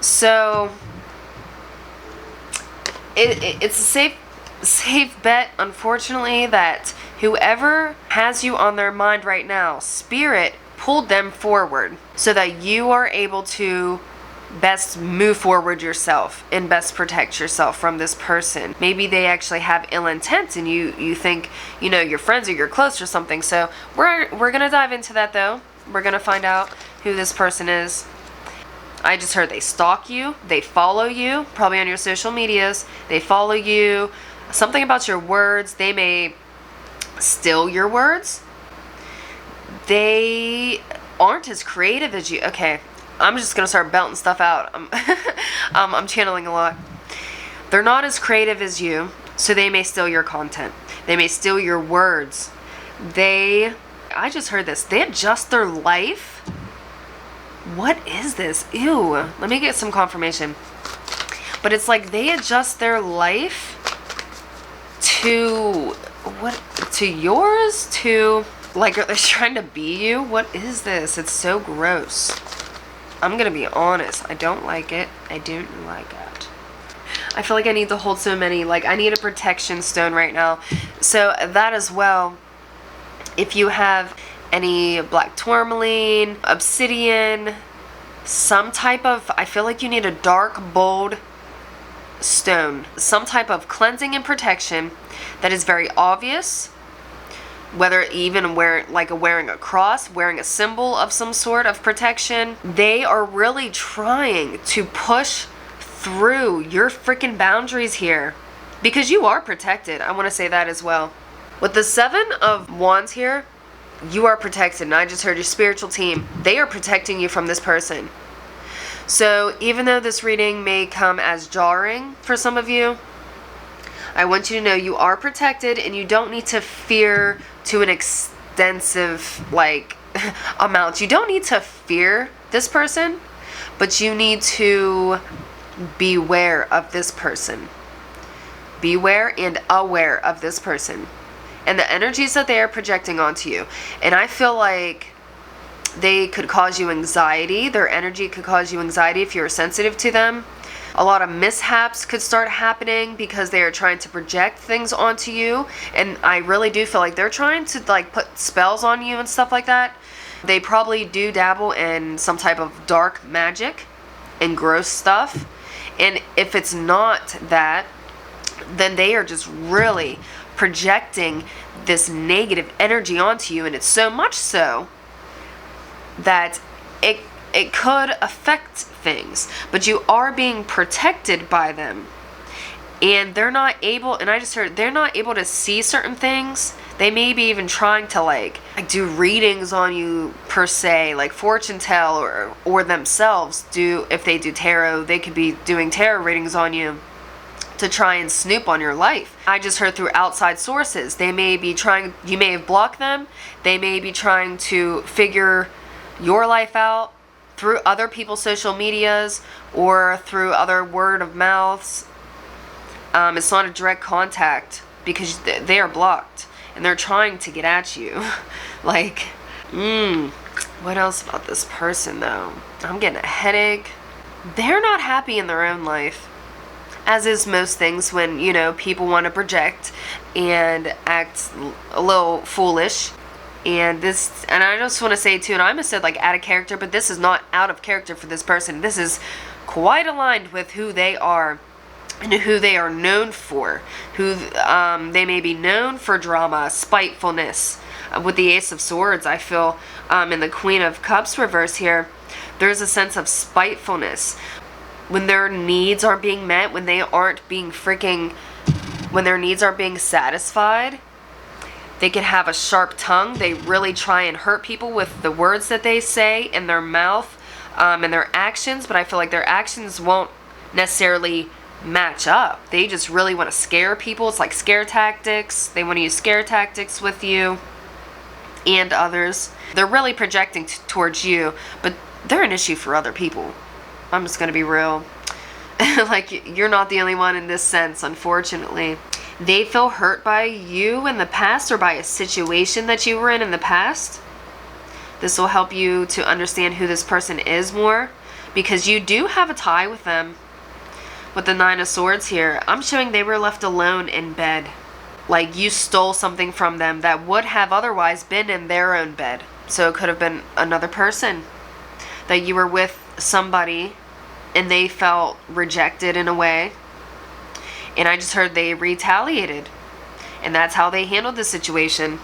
So it's a safe bet, unfortunately, that whoever has you on their mind right now, Spirit pulled them forward so that you are able to best move forward yourself and best protect yourself from this person. Maybe they actually have ill intent and you think, you know, your friends or you're close or something. So we're gonna dive into that though. We're gonna find out who this person is. I just heard they stalk you, they follow you, probably on your social medias, they follow you, something about your words, they may steal your words. They aren't as creative as you. Okay, I'm just gonna start belting stuff out. I'm channeling a lot. They're not as creative as you, so they may steal your content. They may steal your words. I just heard this. They adjust their life. What is this? Ew. Let me get some confirmation. But it's like they adjust their life to what? To yours? To like they're trying to be you? What is this? It's so gross. I'm gonna be honest. I don't like it. I don't like it. I feel like I need to hold so many. Like I need a protection stone right now. So that as well. If you have any black tourmaline, obsidian, some type of, I feel like you need a dark, bold stone. Some type of cleansing and protection that is very obvious. Whether even wearing a cross, wearing a symbol of some sort of protection. They are really trying to push through your freaking boundaries here. Because you are protected. I want to say that as well. With the Seven of Wands here, you are protected. And I just heard your spiritual team. They are protecting you from this person. So even though this reading may come as jarring for some of you, I want you to know you are protected and you don't need to fear to an extensive amount. You don't need to fear this person, but you need to beware of this person. Beware and aware of this person and the energies that they are projecting onto you. And I feel like they could cause you anxiety. Their energy could cause you anxiety if you're sensitive to them. A lot of mishaps could start happening because they are trying to project things onto you. And I really do feel like they're trying to like put spells on you and stuff like that. They probably do dabble in some type of dark magic and gross stuff. And if it's not that, then they are just really projecting this negative energy onto you. And it's so much so that it could affect things, but you are being protected by them. And they're not able, and I just heard, they're not able to see certain things. They may be even trying to like do readings on you per se, like fortune tell, or themselves do. If they do tarot, they could be doing tarot readings on you to try and snoop on your life. I just heard through outside sources. They may be trying, you may have blocked them. They may be trying to figure your life out through other people's social medias or through other word of mouths. It's not a direct contact because they are blocked and they're trying to get at you. Like, what else about this person though? I'm getting a headache. They're not happy in their own life, as is most things when, you know, people want to project and act a little foolish. And I just want to say too, and I almost said like out of character, but this is not out of character for this person. This is quite aligned with who they are and who they are known for. Who they may be known for drama, spitefulness. With the Ace of Swords, I feel, and the Queen of Cups reverse here, there's a sense of spitefulness. When their needs aren't being met, when they aren't being when their needs aren't being satisfied, they can have a sharp tongue. They really try and hurt people with the words that they say in their mouth and their actions, but I feel like their actions won't necessarily match up. They just really want to scare people. It's like scare tactics. They want to use scare tactics with you and others. They're really projecting towards you, but they're an issue for other people. I'm just going to be real. Like, you're not the only one in this sense, unfortunately. They feel hurt by you in the past or by a situation that you were in the past. This will help you to understand who this person is more, because you do have a tie with them. With the Nine of Swords here, I'm showing they were left alone in bed. Like, you stole something from them that would have otherwise been in their own bed. So it could have been another person. That you were with somebody and they felt rejected in a way. And I just heard they retaliated. And that's how they handled the situation.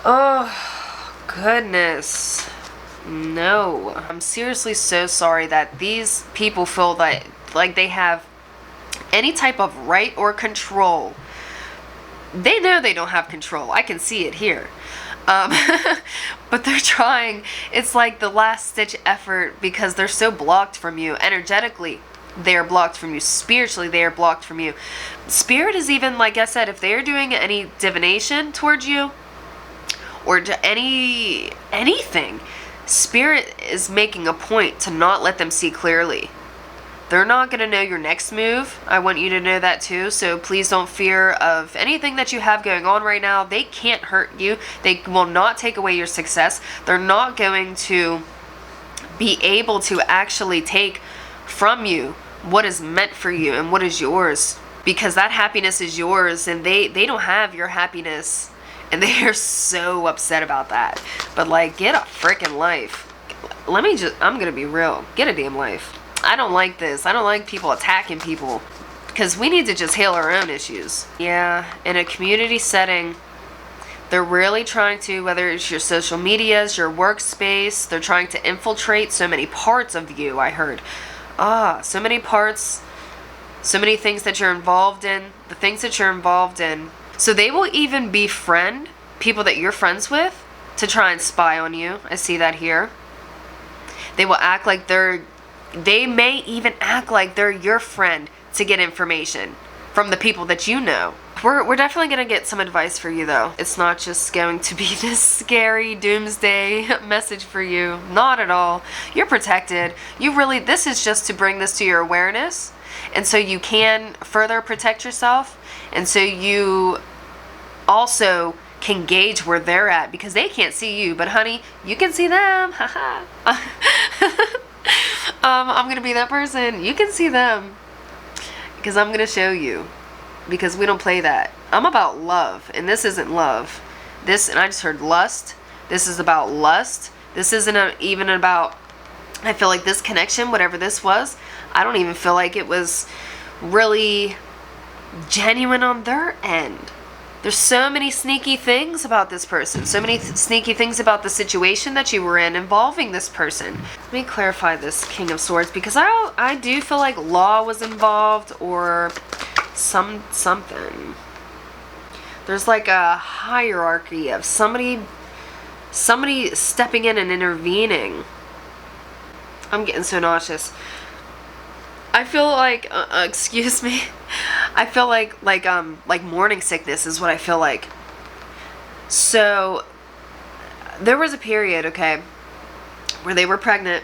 Oh, goodness. No. I'm seriously so sorry that these people feel that like they have any type of right or control. They know they don't have control. I can see it here. But they're trying. It's like the last ditch effort because they're so blocked from you energetically. They are blocked from you spiritually. They are blocked from you. Spirit is even, like I said, if they are doing any divination towards you or to anything, Spirit is making a point to not let them see clearly. They're not going to know your next move. I want you to know that too. So please don't fear of anything that you have going on right now. They can't hurt you. They will not take away your success. They're not going to be able to actually take from you what is meant for you and what is yours, because that happiness is yours and they don't have your happiness, and they are so upset about that. But like, get a freaking life. I'm gonna be real, get a damn life. I don't like this. I don't like people attacking people, because we need to just heal our own issues. Yeah, in a community setting, they're really trying to, whether it's your social medias, your workspace, they're trying to infiltrate so many parts of you, I heard. So many parts, so many things that you're involved in, the things that you're involved in. So they will even befriend people that you're friends with to try and spy on you. I see that here. They will act like they may even act like they're your friend to get information from the people that you know. We're definitely going to get some advice for you though. It's not just going to be this scary doomsday message for you. Not at all. You're protected. This is just to bring this to your awareness. And so you can further protect yourself. And so you also can gauge where they're at, because they can't see you. But honey, you can see them. Haha. I'm gonna be that person. You can see them. Because I'm gonna show you. Because we don't play that. I'm about love. And this isn't love. This, and I just heard lust. This is about lust. This isn't even about, I feel like this connection, whatever this was, I don't even feel like it was really genuine on their end. There's so many sneaky things about this person. So many sneaky things about the situation that you were in involving this person. Let me clarify this King of Swords, because I do feel like law was involved or something. There's like a hierarchy of somebody stepping in and intervening. I'm getting so nauseous. I feel like, excuse me. I feel like morning sickness is what I feel like. So, there was a period, okay, where they were pregnant.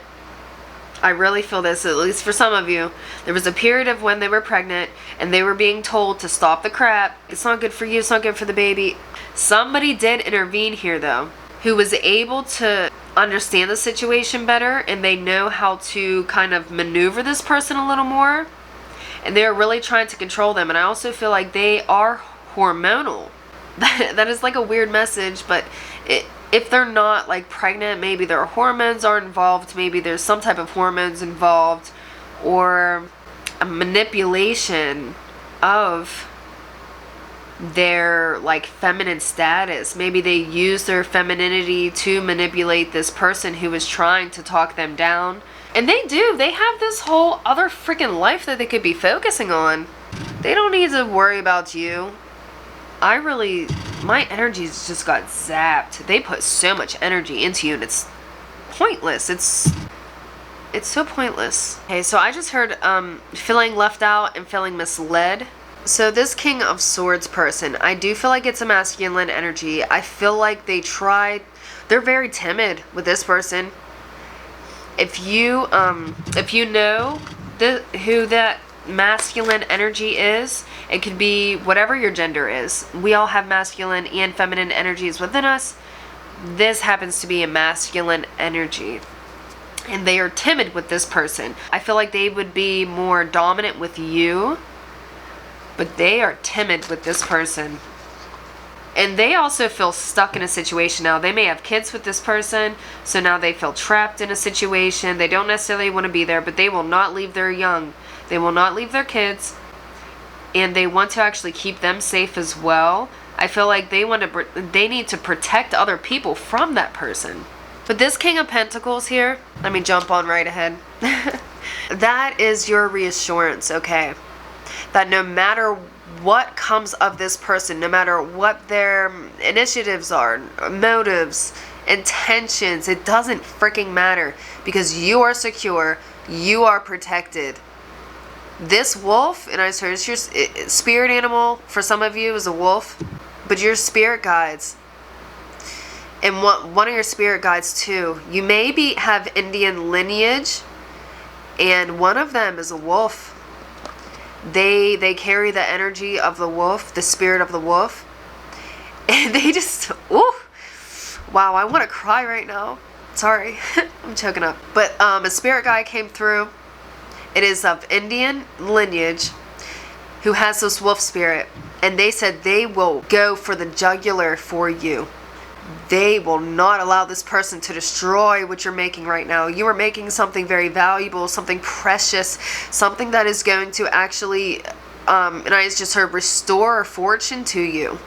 I really feel this, at least for some of you. There was a period of when they were pregnant, and they were being told to stop the crap. It's not good for you, it's not good for the baby. Somebody did intervene here, though, who was able to understand the situation better, and they know how to kind of maneuver this person a little more, and they're really trying to control them. And I also feel like they are hormonal. That is like a weird message, but if they're not like pregnant, maybe their hormones are involved, maybe there's some type of hormones involved, or a manipulation of their like feminine status. Maybe they use their femininity to manipulate this person who is trying to talk them down. And they have this whole other freaking life that they could be focusing on. They don't need to worry about you. My energies just got zapped. They put so much energy into you, and it's pointless. It's so pointless. Okay, so I just heard feeling left out and feeling misled. So this King of Swords person, I do feel like it's a masculine energy. I feel like they're very timid with this person. If you know who that masculine energy is, it could be whatever your gender is. We all have masculine and feminine energies within us. This happens to be a masculine energy. And they are timid with this person. I feel like they would be more dominant with you, but they are timid with this person. And they also feel stuck in a situation now. They may have kids with this person, so now they feel trapped in a situation. They don't necessarily want to be there, but they will not leave their young. They will not leave their kids, and they want to actually keep them safe as well. I feel like they need to protect other people from that person. But this King of Pentacles here, let me jump on right ahead. That is your reassurance, okay? That no matter what comes of this person, no matter what their initiatives are, motives, intentions, it doesn't freaking matter, because you are secure, you are protected. This wolf, and I just heard it's your spirit animal for some of you is a wolf, but your spirit guides, and one of your spirit guides too, you maybe have Indian lineage, and one of them is a wolf. They carry the energy of the wolf, the spirit of the wolf, and they just, ooh, wow, I want to cry right now. Sorry, I'm choking up. But a spirit guide came through. It is of Indian lineage who has this wolf spirit, and they said they will go for the jugular for you. They will not allow this person to destroy what you're making right now. You are making something very valuable, something precious, something that is going to actually, and I just heard, restore fortune to you.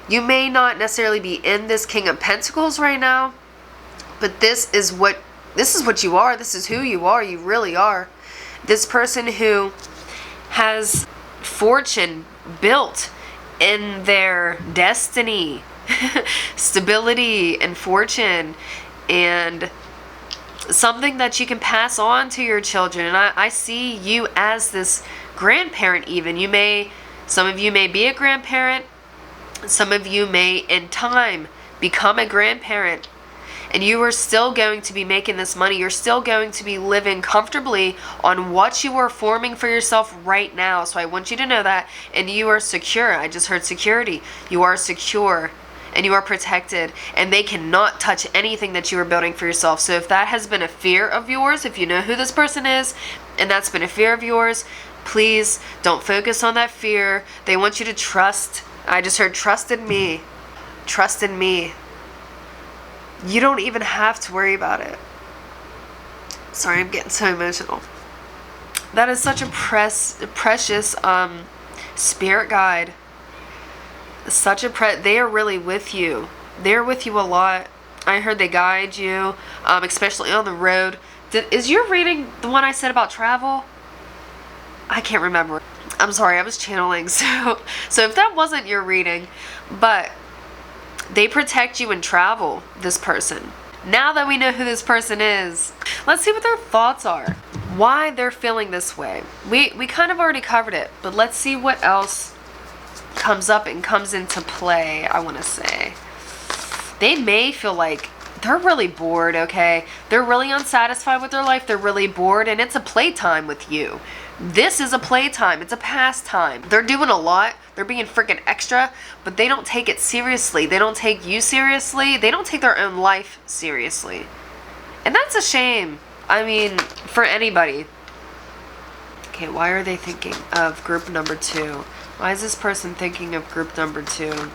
You may not necessarily be in this King of Pentacles right now, but this is what you are. This is who you are. You really are. This person who has fortune built in their destiny, stability and fortune, and something that you can pass on to your children. And I see you as this grandparent even. Some of you may be a grandparent. Some of you may in time become a grandparent. And you are still going to be making this money. You're still going to be living comfortably on what you are forming for yourself right now. So I want you to know that. And you are secure. I just heard security. You are secure. and you are protected, and they cannot touch anything that you are building for yourself. So if that has been a fear of yours, if you know who this person is, and that's been a fear of yours, please don't focus on that fear. They want you to trust. I just heard trust in me. Trust in me. You don't even have to worry about it. Sorry, I'm getting so emotional. That is such a precious spirit guide. Such a they are really with you. They're with you a lot. I heard they guide you, especially on the road. Is your reading the one I said about travel? I can't remember. I'm sorry, I was channeling. So if that wasn't your reading, but they protect you in travel, this person. Now that we know who this person is, let's see what their thoughts are. Why they're feeling this way. We kind of already covered it, but let's see what else comes up and comes into play, I want to say. They may feel like they're really bored, okay? They're really unsatisfied with their life. They're really bored, and it's a playtime with you. This is a playtime. It's a pastime. They're doing a lot. They're being freaking extra, but they don't take it seriously. They don't take you seriously. They don't take their own life seriously. And that's a shame. I mean, for anybody. Okay, why are they thinking of group number 2? Why is this person thinking of group number 2?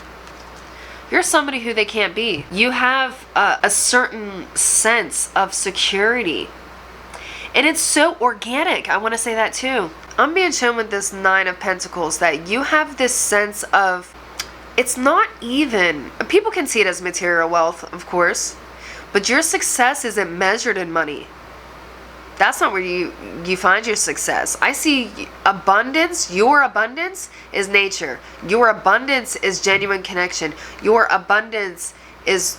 You're somebody who they can't be. You have a certain sense of security. And it's so organic. I want to say that too. I'm being shown with this 9 of Pentacles that you have this sense of, it's not even, people can see it as material wealth, of course, but your success isn't measured in money. That's not where you find your success. I see abundance. Your abundance is nature. Your abundance is genuine connection. Your abundance is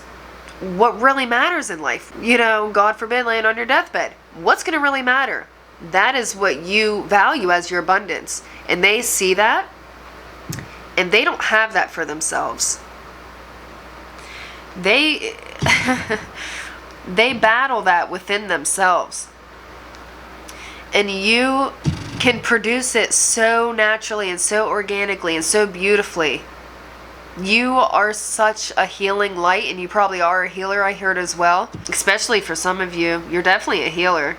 what really matters in life. You know, God forbid, laying on your deathbed. What's going to really matter? That is what you value as your abundance. And they see that, and they don't have that for themselves. They battle that within themselves. And you can produce it so naturally and so organically and so beautifully. You are such a healing light, and you probably are a healer. I heard as well. Especially for some of you. You're definitely a healer.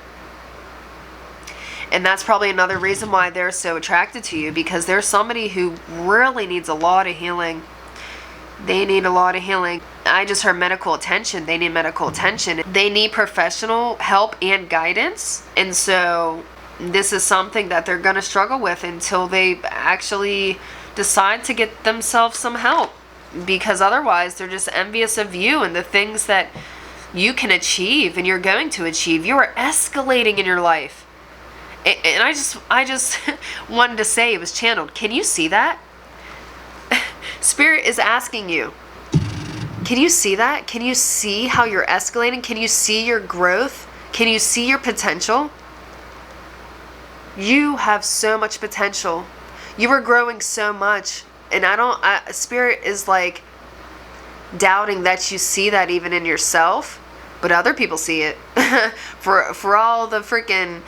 And that's probably another reason why they're so attracted to you, because there's somebody who really needs a lot of healing. They need a lot of healing. I just heard medical attention. They need medical attention. They need professional help and guidance. And so this is something that they're going to struggle with until they actually decide to get themselves some help. Because otherwise they're just envious of you and the things that you can achieve and you're going to achieve. You are escalating in your life. And I just wanted to say, it was channeled. Can you see that? Spirit is asking you. Can you see that? Can you see how you're escalating? Can you see your growth? Can you see your potential? You have so much potential. You are growing so much. And Spirit is like doubting that you see that even in yourself. But other people see it. for all the freaking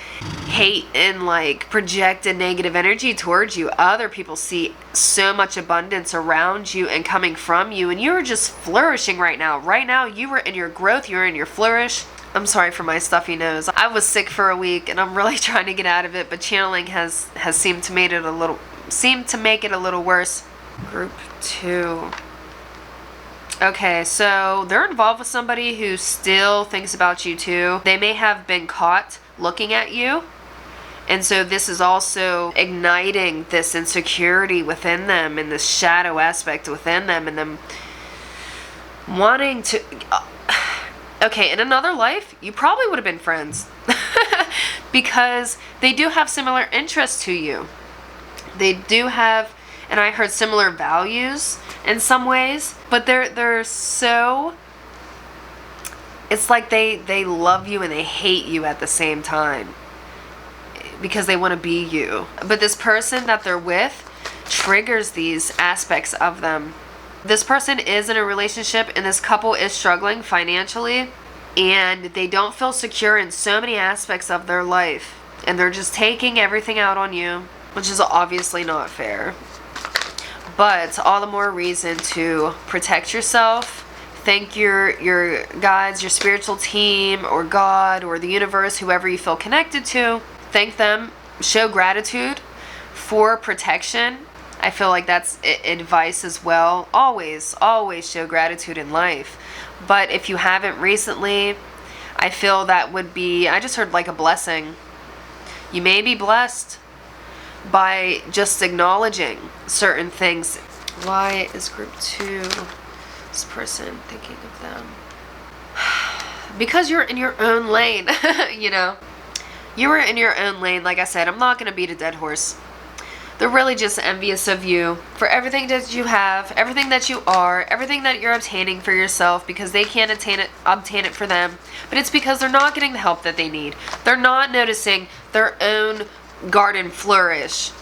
hate and like projected negative energy towards you, other people see so much abundance around you and coming from you, and you're just flourishing right now. Right now, you are in your growth, you're in your flourish. I'm sorry for my stuffy nose. I was sick for a week and I'm really trying to get out of it, but channeling has seemed to make it a little worse. Group 2. Okay, so they're involved with somebody who still thinks about you too. They may have been caught looking at you. And so this is also igniting this insecurity within them and this shadow aspect within them, and them wanting to... Okay, in another life, you probably would have been friends. Because they do have similar interests to you. They do have... And I heard similar values in some ways, but they're so, it's like they love you and they hate you at the same time because they want to be you. But this person that they're with triggers these aspects of them. This person is in a relationship and this couple is struggling financially, and they don't feel secure in so many aspects of their life, and they're just taking everything out on you, which is obviously not fair. But all the more reason to protect yourself. Thank your guides, your spiritual team, or God, or the universe, whoever you feel connected to. Thank them. Show gratitude for protection. I feel like that's advice as well. Always show gratitude in life. But if you haven't recently, I feel that would be, I just heard like a blessing. You may be blessed by just acknowledging certain things. Why is group 2, this person, thinking of them? Because you're in your own lane, you know. You were in your own lane. Like I said, I'm not going to beat a dead horse. They're really just envious of you for everything that you have, everything that you are, everything that you're obtaining for yourself, because they can't obtain it for them. But it's because they're not getting the help that they need. They're not noticing their own garden flourish,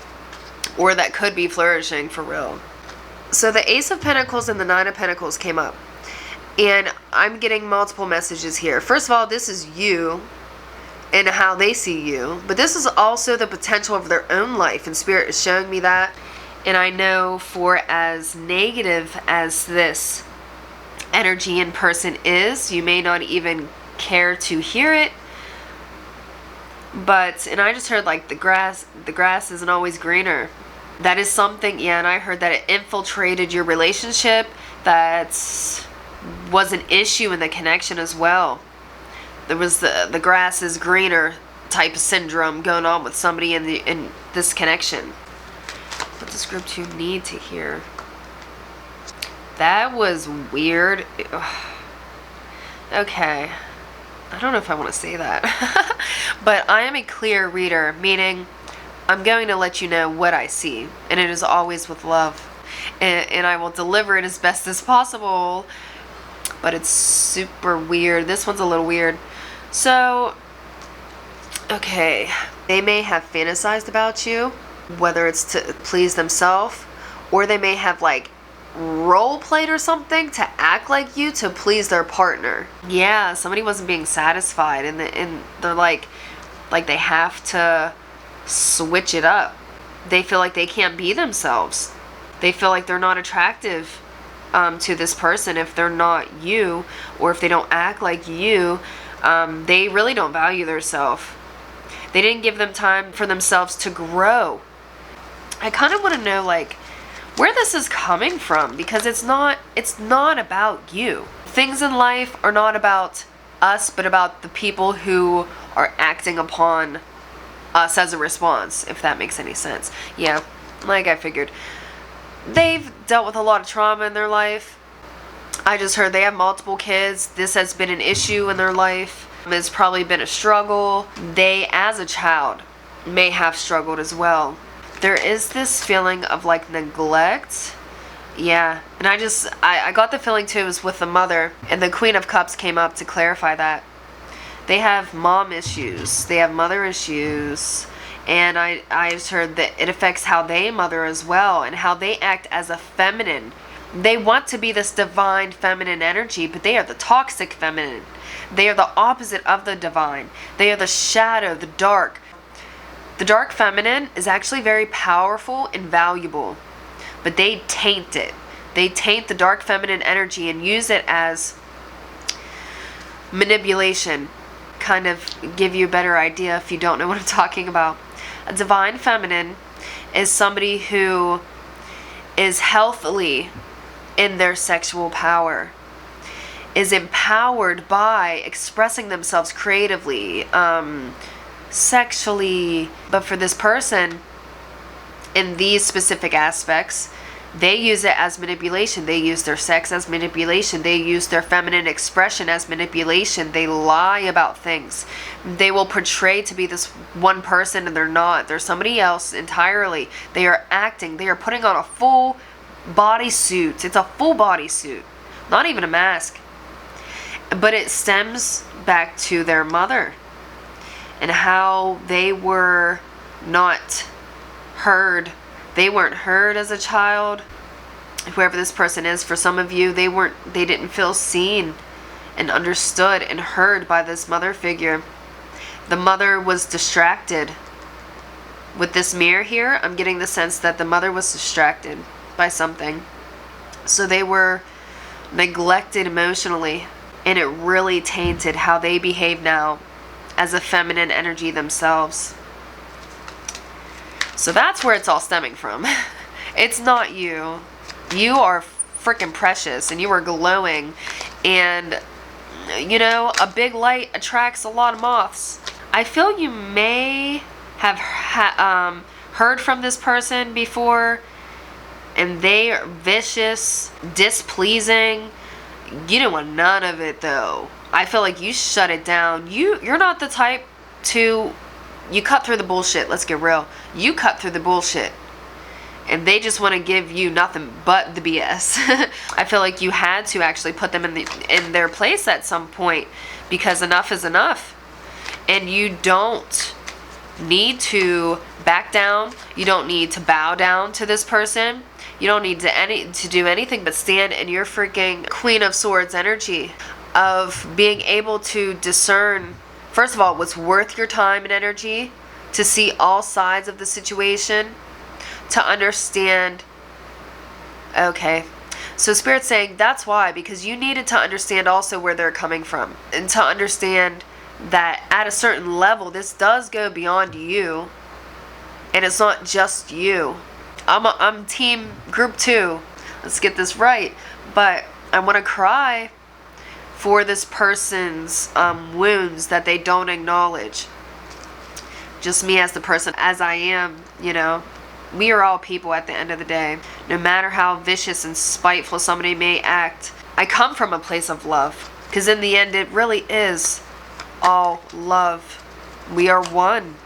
or that could be flourishing for real. So the Ace of Pentacles and the Nine of Pentacles came up, and I'm getting multiple messages here. First of all, this is you and how they see you, but this is also the potential of their own life, and Spirit is showing me that. And I know, for as negative as this energy in person is, you may not even care to hear it, but, and I just heard like the grass isn't always greener. That is something, yeah, and I heard that it infiltrated your relationship. That was an issue in the connection as well. There was the grass is greener type of syndrome going on with somebody in this connection. What does group 2 need to hear? That was weird. Ugh. Okay. I don't know if I want to say that. But I am a clear reader, meaning I'm going to let you know what I see. And it is always with love. And I will deliver it as best as possible. But it's super weird. This one's a little weird. So, okay. They may have fantasized about you, whether it's to please themselves, or they may have like role played or something to act like you to please their partner. Yeah, somebody wasn't being satisfied, and they're like they have to switch it up. They feel like they can't be themselves. They feel like they're not attractive to this person if they're not you, or if they don't act like you. They really don't value themselves. They didn't give them time for themselves to grow. I kind of want to know like where this is coming from, because it's not about you. Things in life are not about us, but about the people who are acting upon us as a response, if that makes any sense. Yeah, like I figured. They've dealt with a lot of trauma in their life. I just heard they have multiple kids. This has been an issue in their life. It's probably been a struggle. They, as a child, may have struggled as well. There is this feeling of like neglect. Yeah, and I got the feeling too it was with the mother, and the Queen of Cups came up to clarify that. They have mom issues. They have mother issues. And I just heard that it affects how they mother as well, and how they act as a feminine. They want to be this divine feminine energy, but they are the toxic feminine. They are the opposite of the divine. They are the shadow, the dark. The dark feminine is actually very powerful and valuable, but they taint it. They taint the dark feminine energy and use it as manipulation. Kind of give you a better idea if you don't know what I'm talking about. A divine feminine is somebody who is healthily in their sexual power, is empowered by expressing themselves creatively, sexually. But for this person, in these specific aspects, they use it as manipulation. They use their sex as manipulation. They use their feminine expression as manipulation. They lie about things. They will portray to be this one person and they're not. They're somebody else entirely. They are acting. They are putting on a full body suit. It's a full body suit. Not even a mask. But it stems back to their mother and how they were not heard. They weren't heard as a child. Whoever this person is, for some of you, they didn't feel seen and understood and heard by this mother figure. The mother was distracted. With this mirror here, I'm getting the sense that the mother was distracted. by something. So they were neglected emotionally, and it really tainted how they behave now as a feminine energy themselves. So that's where it's all stemming from. It's not you. You are freaking precious, and you are glowing, and you know, a big light attracts a lot of moths. I feel you may have heard from this person before, and they are vicious, displeasing. You don't want none of it though. I feel like you shut it down. You're not the type to, you cut through the bullshit. Let's get real. You cut through the bullshit. And they just want to give you nothing but the BS. I feel like you had to actually put them in their place at some point, because enough is enough. And you don't need to back down. You don't need to bow down to this person. You don't need to do anything but stand in your freaking Queen of Swords energy of being able to discern, first of all, what's worth your time and energy, to see all sides of the situation, to understand, okay, so Spirit's saying that's why, because you needed to understand also where they're coming from, and to understand that at a certain level, this does go beyond you, and it's not just you. I'm team group 2. Let's get this right. But I want to cry for this person's wounds that they don't acknowledge. Just me as the person, as I am, you know. We are all people at the end of the day. No matter how vicious and spiteful somebody may act, I come from a place of love. Because in the end, it really is all love. We are one.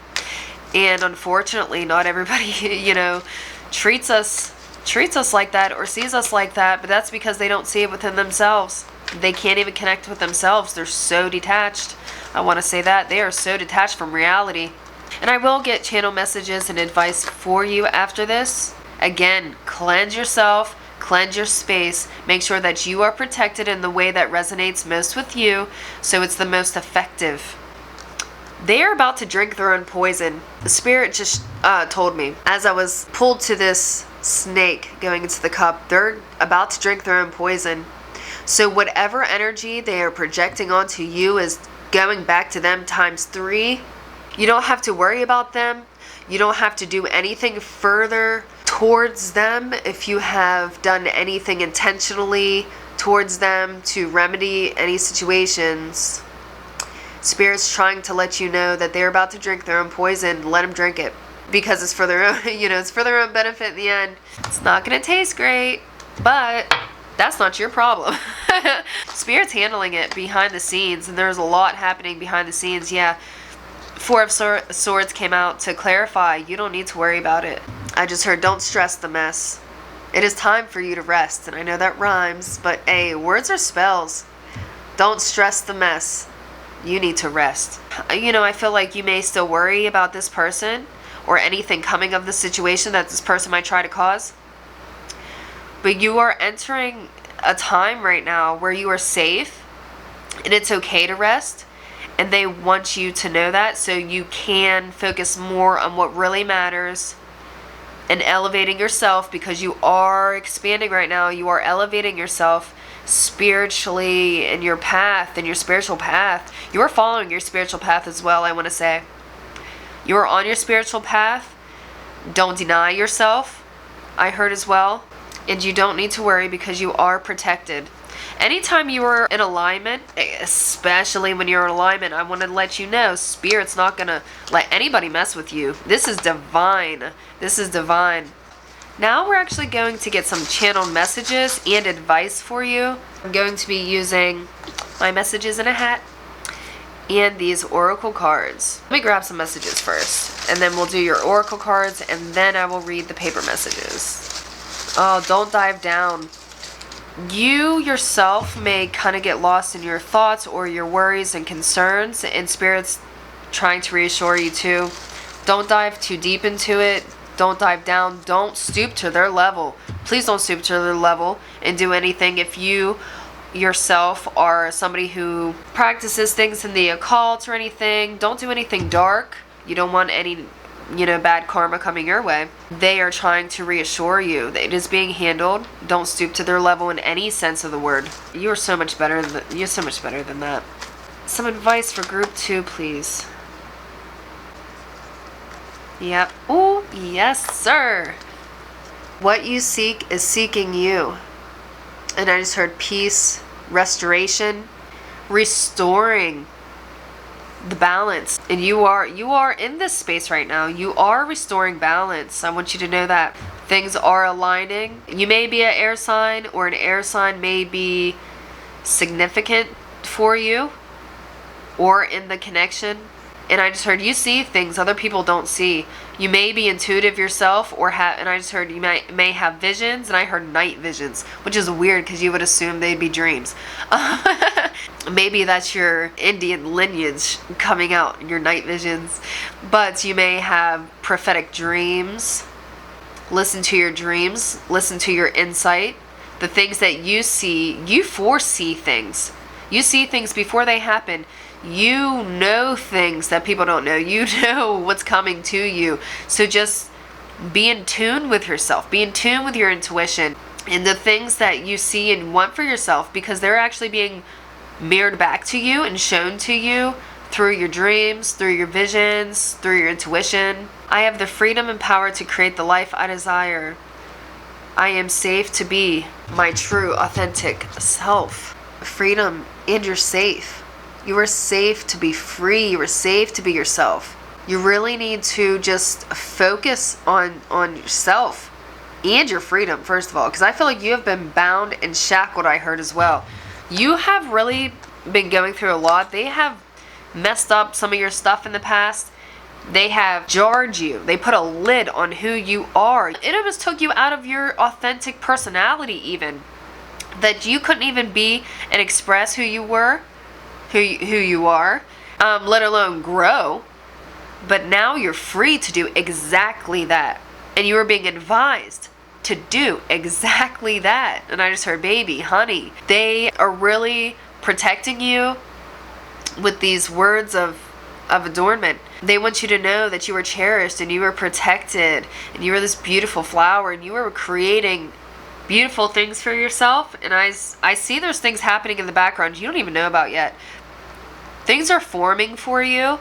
And unfortunately, not everybody, you know, treats us like that or sees us like that, but that's because they don't see it within themselves. They can't even connect with themselves. They're so detached. I want to say that. They are so detached from reality. And I will get channel messages and advice for you after this. Again, cleanse yourself, cleanse your space. Make sure that you are protected in the way that resonates most with you, so it's the most effective. They are about to drink their own poison. The Spirit just told me, as I was pulled to this snake going into the cup, they're about to drink their own poison. So whatever energy they are projecting onto you is going back to them times 3. You don't have to worry about them. You don't have to do anything further towards them if you have done anything intentionally towards them to remedy any situations. Spirit's trying to let you know that they're about to drink their own poison. Let them drink it, because it's for their own, you know, it's for their own benefit in the end. It's not going to taste great, but that's not your problem. Spirit's handling it behind the scenes, and there's a lot happening behind the scenes. Yeah. 4 of Swords came out to clarify. You don't need to worry about it. I just heard, don't stress the mess. It is time for you to rest. And I know that rhymes, but hey, words are spells. Don't stress the mess. You need to rest. You know, I feel like you may still worry about this person or anything coming of the situation that this person might try to cause. But you are entering a time right now where you are safe, and it's okay to rest. And they want you to know that, so you can focus more on what really matters and elevating yourself, because you are expanding right now. You are elevating yourself spiritually in your path, in your spiritual path. You are following your spiritual path as well, I want to say. You are on your spiritual path. Don't deny yourself, I heard as well. And you don't need to worry, because you are protected. Anytime you are in alignment, especially when you're in alignment, I want to let you know, Spirit's not going to let anybody mess with you. This is divine. This is divine. Now we're actually going to get some channeled messages and advice for you. I'm going to be using my messages in a hat and these oracle cards. Let me grab some messages first, and then we'll do your oracle cards, and then I will read the paper messages. Oh, don't dive down. You yourself may kind of get lost in your thoughts or your worries and concerns, and Spirit's trying to reassure you too. Don't dive too deep into it. Don't dive down. Don't stoop to their level. Please don't stoop to their level and do anything. If you yourself are somebody who practices things in the occult or anything, don't do anything dark. You don't want any bad karma coming your way. They are trying to reassure you that it is being handled. Don't stoop to their level in any sense of the word. You're so much better than that. Some advice for group 2, please. Yep. Oh, yes, sir. What you seek is seeking you. And I just heard peace, restoration, restoring the balance. And you are in this space right now. You are restoring balance. I want you to know that things are aligning. You may be an air sign, or an air sign may be significant for you or in the connection. And I just heard you see things other people don't see. You may be intuitive yourself, and I just heard you may have visions, and I heard night visions, which is weird because you would assume they'd be dreams. Maybe that's your Indian lineage coming out in your night visions. But you may have prophetic dreams. Listen to your dreams. Listen to your insight. The things that you see, you foresee things. You see things before they happen. You know things that people don't know. You know what's coming to you. So just be in tune with yourself. Be in tune with your intuition and the things that you see and want for yourself, because they're actually being mirrored back to you and shown to you through your dreams, through your visions, through your intuition. I have the freedom and power to create the life I desire. I am safe to be my true, authentic self. Freedom, and you're safe. You are safe to be free. You are safe to be yourself. You really need to just focus on yourself and your freedom, first of all, because I feel like you have been bound and shackled, I heard as well. You have really been going through a lot. They have messed up some of your stuff in the past. They have jarred you. They put a lid on who you are. It almost took you out of your authentic personality even. That you couldn't even be and express who you were. Who you are, let alone grow. But now you're free to do exactly that. And you are being advised to do exactly that. And I just heard baby, honey. They are really protecting you with these words of adornment. They want you to know that you are cherished and you are protected and you are this beautiful flower and you are creating beautiful things for yourself. And I see there's things happening in the background you don't even know about yet. Things are forming for you.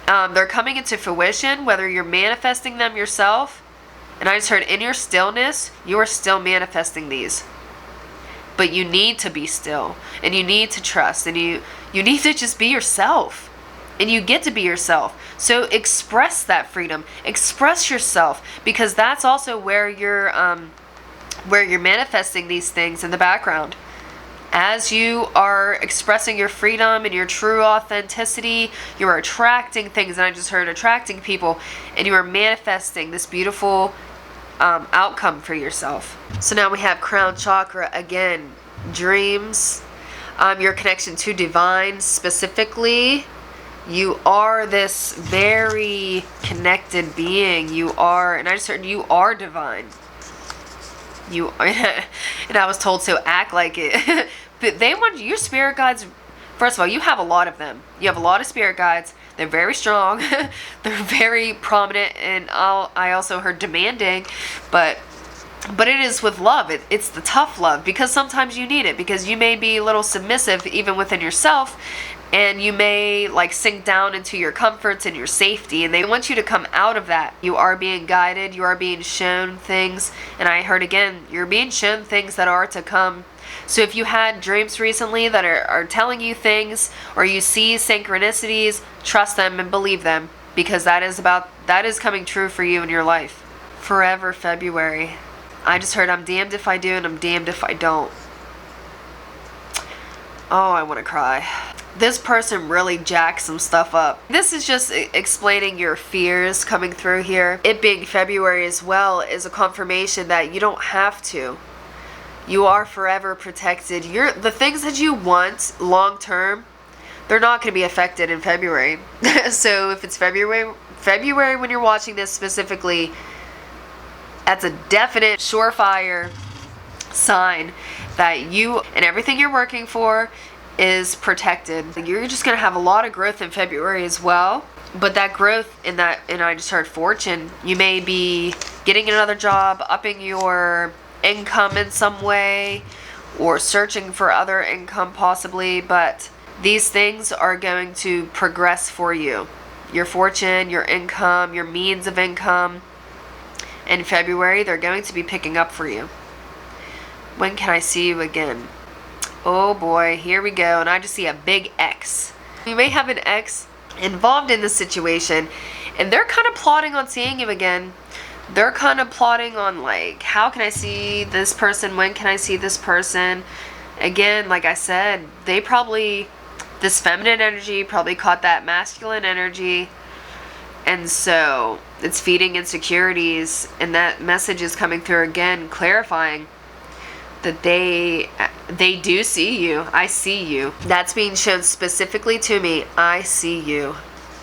They're coming into fruition, whether you're manifesting them yourself. And I just heard in your stillness, you are still manifesting these. But you need to be still. And you need to trust. And you need to just be yourself. And you get to be yourself. So express that freedom. Express yourself. Because that's also where you're manifesting these things in the background. As you are expressing your freedom and your true authenticity, you are attracting things, and I just heard attracting people, and you are manifesting this beautiful outcome for yourself. So now we have crown chakra again, dreams, your connection to divine specifically. You are this very connected being. You are, and I just heard you are divine. You and I was told to act like it. But they want your spirit guides. First of all, you have a lot of them. You have a lot of spirit guides. They're very strong. They're very prominent, and I also heard demanding, but it is with love. It's the tough love, because sometimes you need it, because you may be a little submissive even within yourself, and you may like sink down into your comforts and your safety, and they want you to come out of that. You are being guided. You are being shown things, and I heard again, you're being shown things that are to come. So if you had dreams recently that are telling you things, or you see synchronicities, trust them and believe them, because that is coming true for you in your life. Forever February. I just heard I'm damned if I do and I'm damned if I don't. Oh, I want to cry. This person really jacks some stuff up. This is just explaining your fears coming through here. It being February as well is a confirmation that you don't have to. You are forever protected. The things that you want long term, they're not going to be affected in February. So if it's February when you're watching this specifically, that's a definite surefire sign that you and everything you're working for is protected. You're just going to have a lot of growth in February as well. But that growth in that, and I just heard fortune, you may be getting another job, upping your income in some way, or searching for other income possibly, but these things are going to progress for you. Your fortune, your income, your means of income. In February, they're going to be picking up for you. When can I see you again? Oh boy, here we go. And I just see a big X. You may have an X involved in this situation, and they're kind of plotting on seeing you again. They're kind of plotting on, like, how can I see this person? When can I see this person? Again, like I said, they probably, this feminine energy probably caught that masculine energy, and so it's feeding insecurities, and that message is coming through again, clarifying that they do see you. I see you. That's being shown specifically to me. I see you.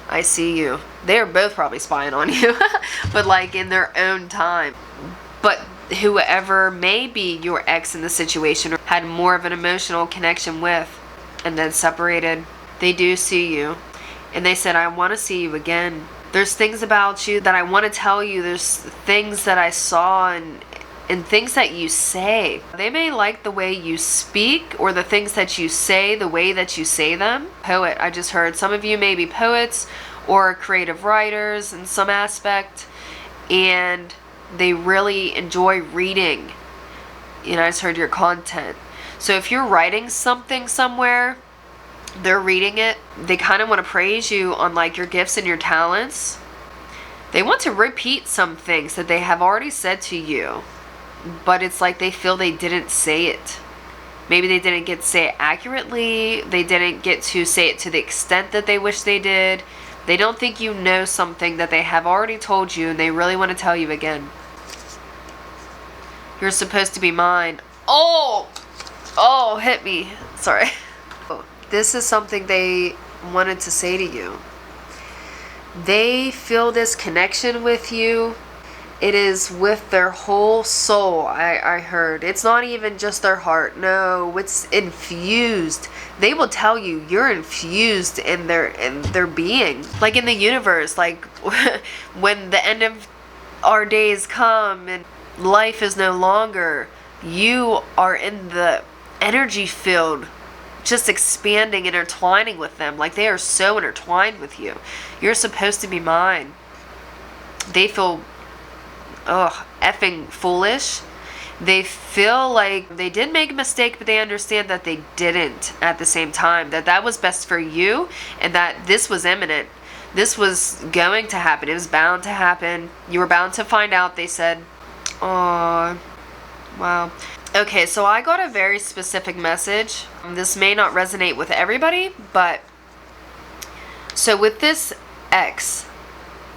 I see you. They're both probably spying on you, but like in their own time. But whoever may be your ex in the situation or had more of an emotional connection with and then separated, they do see you. And they said, I want to see you again. There's things about you that I want to tell you. There's things that I saw and things that you say. They may like the way you speak or the things that you say, the way that you say them. Poet, I just heard. Some of you may be poets or creative writers in some aspect, and they really enjoy reading. You know, I just heard your content. So if you're writing something somewhere, they're reading it. They kind of want to praise you on like your gifts and your talents. They want to repeat some things that they have already said to you, but it's like they feel they didn't say it. Maybe they didn't get to say it accurately. They didn't get to say it to the extent that they wish they did. They don't think you know something that they have already told you, and they really want to tell you again. You're supposed to be mine. Oh, hit me. Sorry. This is something they wanted to say to you. They feel this connection with you. It is with their whole soul, I heard. It's not even just their heart. No, it's infused. They will tell you you're infused in their being. Like in the universe, like when the end of our days come and life is no longer, you are in the energy field, just expanding, intertwining with them. Like they are so intertwined with you. You're supposed to be mine. They feel effing foolish. They feel like they did make a mistake, but they understand that they didn't at the same time. That was best for you, and that this was imminent. This was going to happen. It was bound to happen. You were bound to find out, they said. Oh, wow. Okay, so I got a very specific message. This may not resonate with everybody, but so with this ex,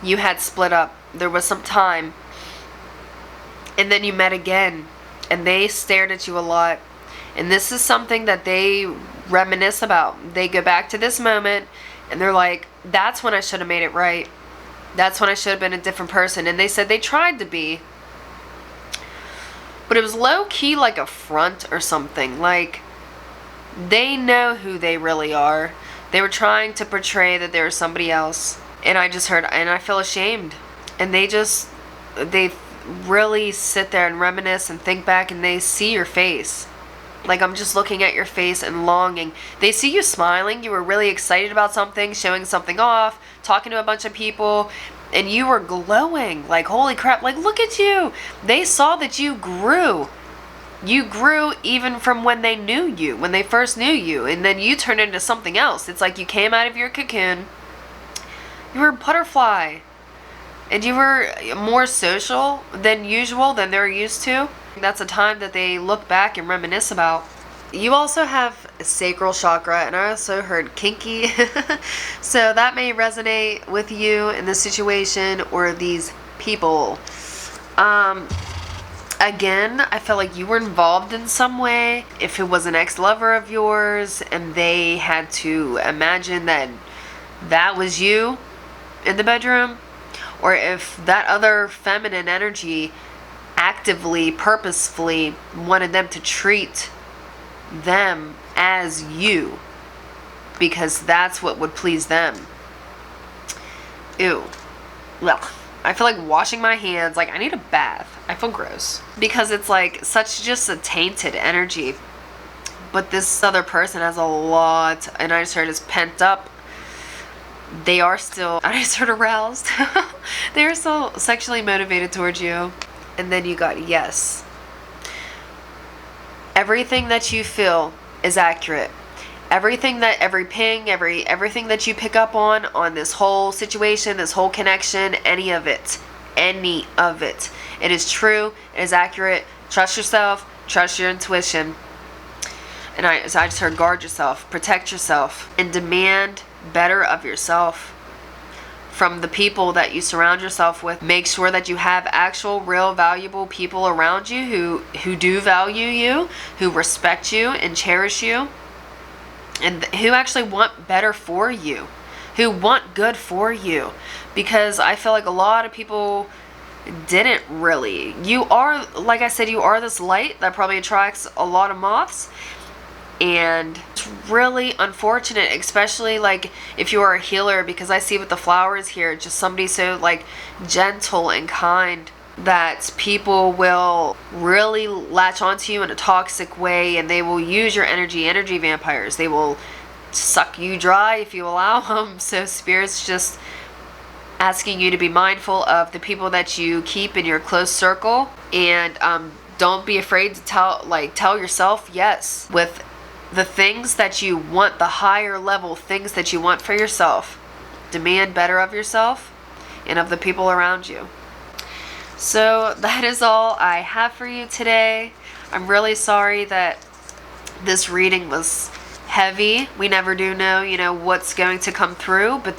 you had split up. There was some time. And then you met again, and they stared at you a lot. And this is something that they reminisce about. They go back to this moment, and they're like, that's when I should have made it right. That's when I should have been a different person. And they said they tried to be, but it was low-key like a front or something. Like, they know who they really are. They were trying to portray that they were somebody else. And I just heard, and I feel ashamed. And they really sit there and reminisce and think back, and they see your face. Like, I'm just looking at your face and longing. They see you smiling. You were really excited about something, showing something off, talking to a bunch of people, and you were glowing. Like, holy crap, like, look at you. They saw that you grew. You grew even from when they knew you, when they first knew you, and then you turned into something else. It's like you came out of your cocoon. You were a butterfly. And you were more social than usual, than they're used to. That's a time that they look back and reminisce about. You also have a sacral chakra, and I also heard kinky. So that may resonate with you in this situation or these people. Again, I felt like you were involved in some way. If it was an ex-lover of yours and they had to imagine that that was you in the bedroom, or if that other feminine energy actively, purposefully wanted them to treat them as you, because that's what would please them. ew. Ugh. I feel like washing my hands. Like, I need a bath. I feel gross. Because it's like such just a tainted energy. But this other person has a lot, and I just heard is pent up. They are still, I just heard aroused. They are still sexually motivated towards you. And then you got yes. Everything that you feel is accurate. Everything that, every ping, everything that you pick up on this whole situation, this whole connection, any of it. It is true, it is accurate. Trust yourself, trust your intuition. And I just heard guard yourself, protect yourself, and demand better of yourself from the people that you surround yourself with. Make sure that you have actual, real, valuable people around you who do value you, who respect you and cherish you, and who actually want better for you, who want good for you. Because I feel like a lot of people didn't really. You are, like I said, you are this light that probably attracts a lot of moths. And it's really unfortunate, especially like if you are a healer, because I see with the flowers here, just somebody so like gentle and kind, that people will really latch onto you in a toxic way, and they will use your energy vampires. They will suck you dry if you allow them. So Spirit's just asking you to be mindful of the people that you keep in your close circle, and don't be afraid to tell yourself yes with the things that you want, the higher level things that you want for yourself. Demand better of yourself and of the people around you. So that is all I have for you today. I'm really sorry that this reading was heavy. We never do know, what's going to come through, but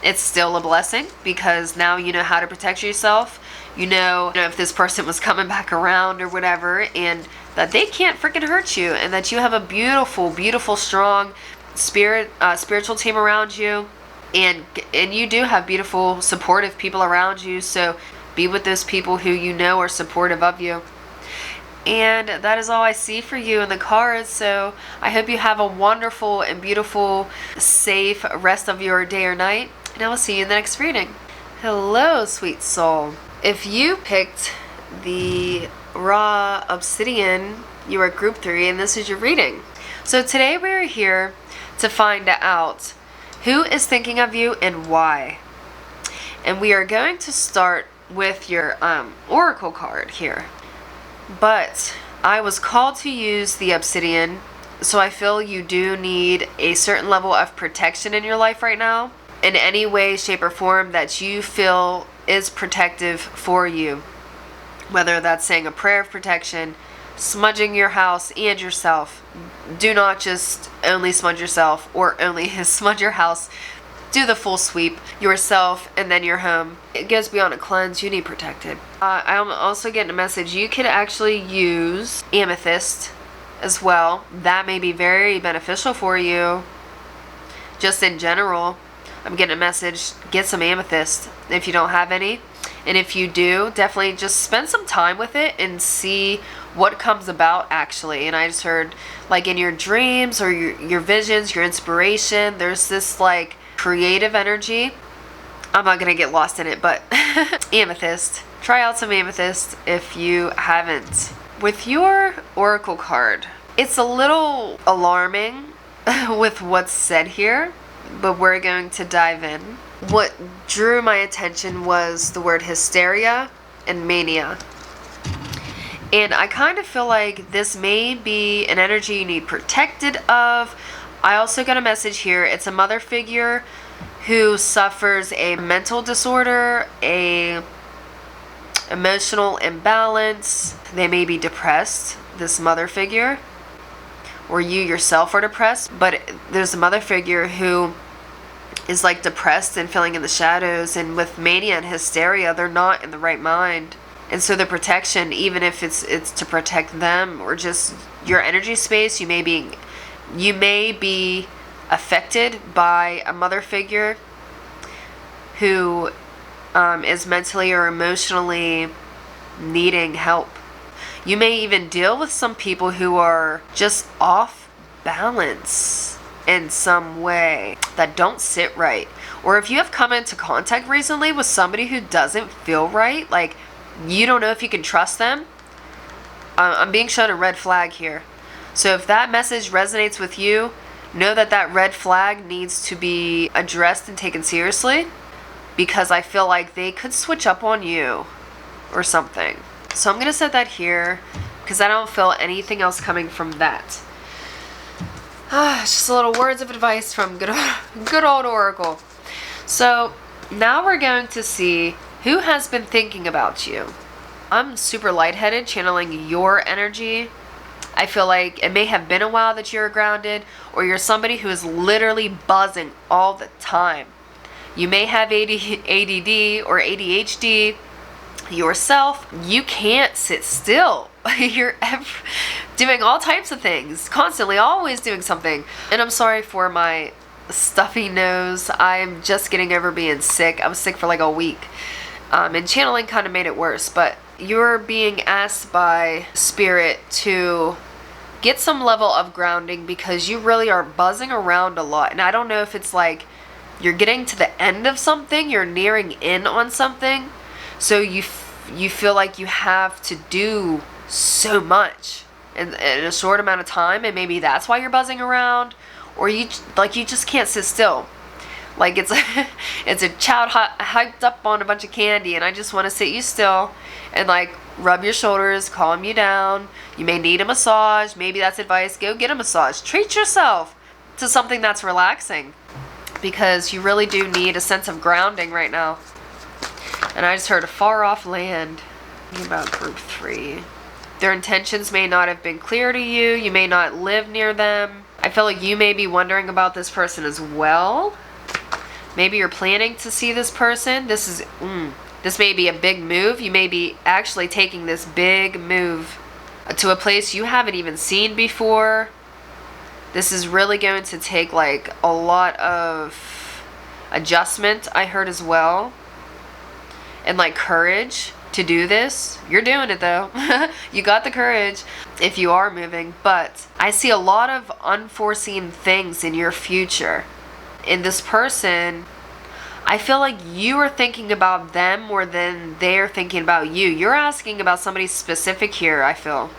it's still a blessing, because now you know how to protect yourself. You know if this person was coming back around or whatever, and that they can't freaking hurt you, and that you have a beautiful, beautiful, strong spiritual team around you, and you do have beautiful, supportive people around you. So be with those people who you know are supportive of you. And that is all I see for you in the cards. So I hope you have a wonderful and beautiful, safe rest of your day or night, and I will see you in the next reading. Hello, sweet soul. If you picked the raw obsidian, you are group 3, and this is your reading. So today we are here to find out who is thinking of you and why. And we are going to start with your oracle card here. But I was called to use the obsidian, so I feel you do need a certain level of protection in your life right now, in any way, shape, or form that you feel is protective for you. Whether that's saying a prayer of protection, smudging your house and yourself. Do not just only smudge yourself or only smudge your house. Do the full sweep, yourself and then your home. It goes beyond a cleanse. You need protected. I'm also getting a message. You could actually use amethyst as well. That may be very beneficial for you. Just in general, I'm getting a message. Get some amethyst if you don't have any. And if you do, definitely just spend some time with it and see what comes about actually. And I just heard, like, in your dreams or your visions, your inspiration, there's this like creative energy. I'm not gonna get lost in it, but amethyst. Try out some amethyst if you haven't. With your oracle card, it's a little alarming with what's said here, but we're going to dive in. What drew my attention was the word hysteria and mania. And I kind of feel like this may be an energy you need protected of. I also got a message here. It's a mother figure who suffers a mental disorder, a emotional imbalance. They may be depressed, this mother figure, or you yourself are depressed. But there's a mother figure who is like depressed and feeling in the shadows, and with mania and hysteria, they're not in the right mind. And so the protection, even if it's to protect them or just your energy space, you may be affected by a mother figure who is mentally or emotionally needing help. You may even deal with some people who are just off balance in some way, that don't sit right, Or if you have come into contact recently with somebody who doesn't feel right, like you don't know if you can trust them, I'm being shown a red flag here. So if that message resonates with you, know that that red flag needs to be addressed and taken seriously, because I feel like they could switch up on you or something. So I'm going to set that here because I don't feel anything else coming from that. Just a little words of advice from good old Oracle. So now we're going to see who has been thinking about you. I'm super lightheaded, channeling your energy. I feel like it may have been a while that you're grounded, or you're somebody who is literally buzzing all the time. You may have ADD or ADHD yourself. You can't sit still. You're doing all types of things, constantly, always doing something. And I'm sorry for my stuffy nose. I'm just getting over being sick. I was sick for like a week. And channeling kind of made it worse, but you're being asked by Spirit to get some level of grounding because you really are buzzing around a lot. And I don't know if it's like you're getting to the end of something, you're nearing in on something, so you feel like you have to do so much in a short amount of time, and maybe that's why you're buzzing around, or you just can't sit still. Like it's a child hyped up on a bunch of candy, and I just want to sit you still and like rub your shoulders, calm you down. You may need a massage. Maybe that's advice. Go get a massage. Treat yourself to something that's relaxing, because you really do need a sense of grounding right now. And I just heard a far off land. Thinking about group 3. Their intentions may not have been clear to you. You may not live near them. I feel like you may be wondering about this person as well. Maybe you're planning to see this person. This may be a big move. You may be actually taking this big move to a place you haven't even seen before. This is really going to take like a lot of adjustment, I heard as well. And like courage to do this. You're doing it though. You got the courage if you are moving. But I see a lot of unforeseen things in your future. In this person, I feel like you are thinking about them more than they're thinking about you. You're asking about somebody specific here, I feel.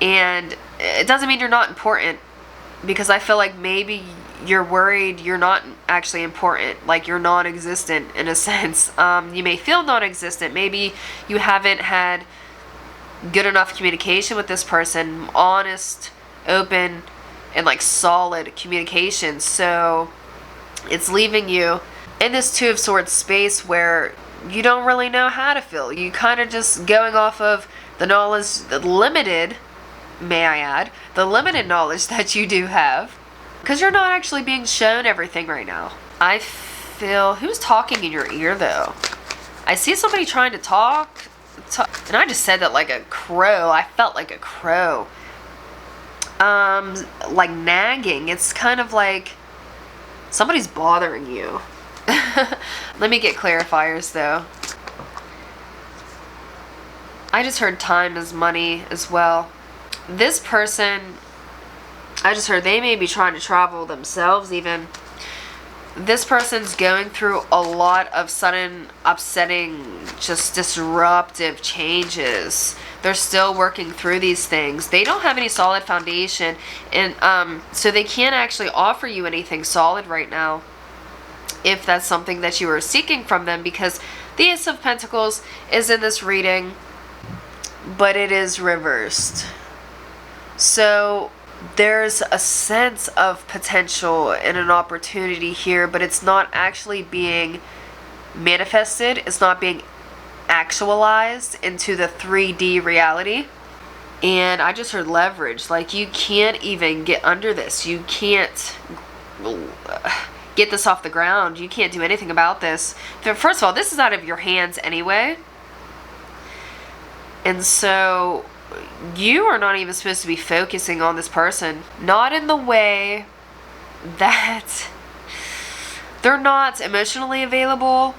And it doesn't mean you're not important, because I feel like maybe you're worried you're not actually important, like you're non-existent in a sense. You may feel non-existent. Maybe you haven't had good enough communication with this person, honest, open, and like solid communication. So it's leaving you in this Two of Swords space where you don't really know how to feel. You kind of just going off of the knowledge, the limited, may I add, the limited knowledge that you do have, because you're not actually being shown everything right now. I feel, who's talking in your ear though? I see somebody trying to talk, and I just said that like a crow. I felt like a crow. Like nagging. It's kind of like somebody's bothering you. Let me get clarifiers though. I just heard time is money as well. This person, I just heard they may be trying to travel themselves even. This person's going through a lot of sudden, upsetting, just disruptive changes. They're still working through these things. They don't have any solid foundation, and so they can't actually offer you anything solid right now, if that's something that you are seeking from them, because the Ace of Pentacles is in this reading, but it is reversed. So there's a sense of potential and an opportunity here, but it's not actually being manifested. It's not being actualized into the 3D reality. And I just heard leverage. Like, you can't even get under this. You can't get this off the ground. You can't do anything about this. First of all, this is out of your hands anyway. And so you are not even supposed to be focusing on this person. Not in the way that they're not emotionally available.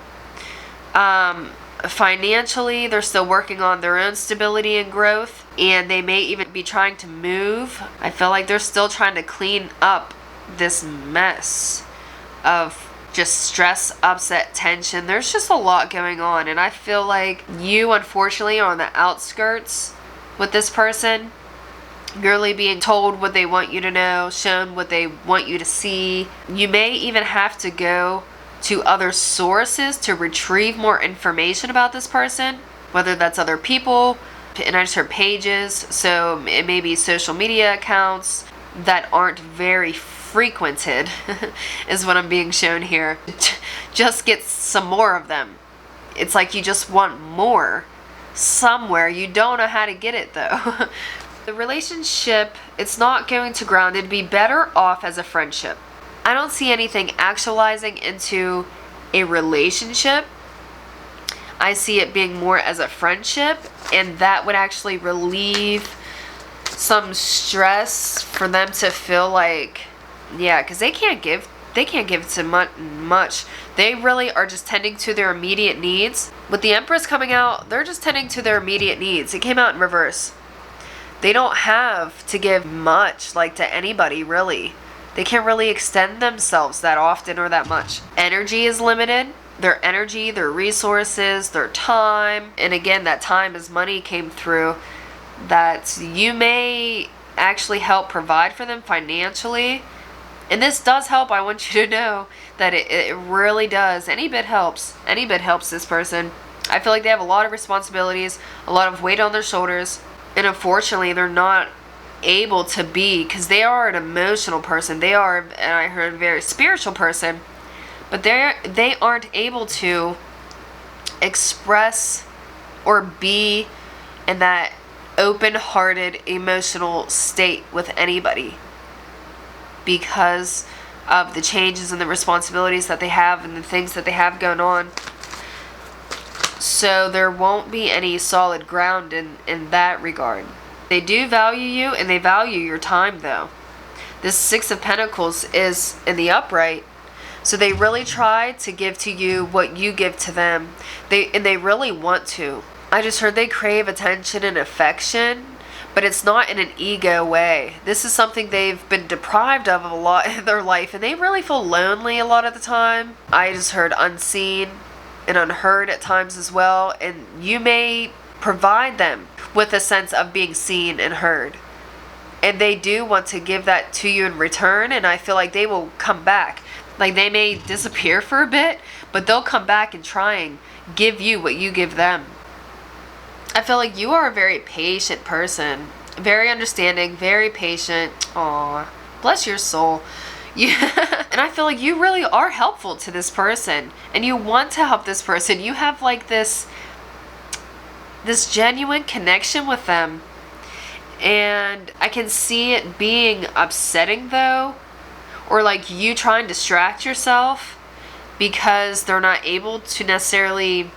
Financially, they're still working on their own stability and growth. And they may even be trying to move. I feel like they're still trying to clean up this mess. of just stress, upset, tension. There's just a lot going on, and I feel like you unfortunately are on the outskirts with this person, merely being told what they want you to know, shown what they want you to see. You may even have to go to other sources to retrieve more information about this person, whether that's other people, and I just heard pages, so it may be social media accounts that aren't very frequented is what I'm being shown here. Just get some more of them. It's like you just want more somewhere. You don't know how to get it though. The relationship, it's not going to ground. It'd be better off as a friendship. I don't see anything actualizing into a relationship. I see it being more as a friendship, and that would actually relieve some stress for them to feel like, yeah, because they can't give to much. They really are just tending to their immediate needs. With the Empress coming out, they're just tending to their immediate needs. It came out in reverse. They don't have to give much, like, to anybody, really. They can't really extend themselves that often or that much. Energy is limited. Their energy, their resources, their time. And again, that time as money came through, that you may actually help provide for them financially. And this does help. I want you to know that it really does. Any bit helps. Any bit helps this person. I feel like they have a lot of responsibilities, a lot of weight on their shoulders. And unfortunately, they're not able to be, because they are an emotional person. They are, and I heard, a very spiritual person. But they aren't able to express or be in that open-hearted emotional state with anybody, because of the changes and the responsibilities that they have and the things that they have going on. So there won't be any solid ground in that regard. They do value you, and they value your time though. This Six of Pentacles is in the upright. So they really try to give to you what you give to them. They really want to. I just heard they crave attention and affection, but it's not in an ego way. This is something they've been deprived of a lot in their life, and they really feel lonely a lot of the time. I just heard unseen and unheard at times as well, and you may provide them with a sense of being seen and heard. And they do want to give that to you in return, and I feel like they will come back. Like, they may disappear for a bit, but they'll come back and try and give you what you give them. I feel like you are a very patient person. Very understanding, very patient. Aw, bless your soul. And I feel like you really are helpful to this person. And you want to help this person. You have like this genuine connection with them. And I can see it being upsetting though. Or like you trying to distract yourself because they're not able to necessarily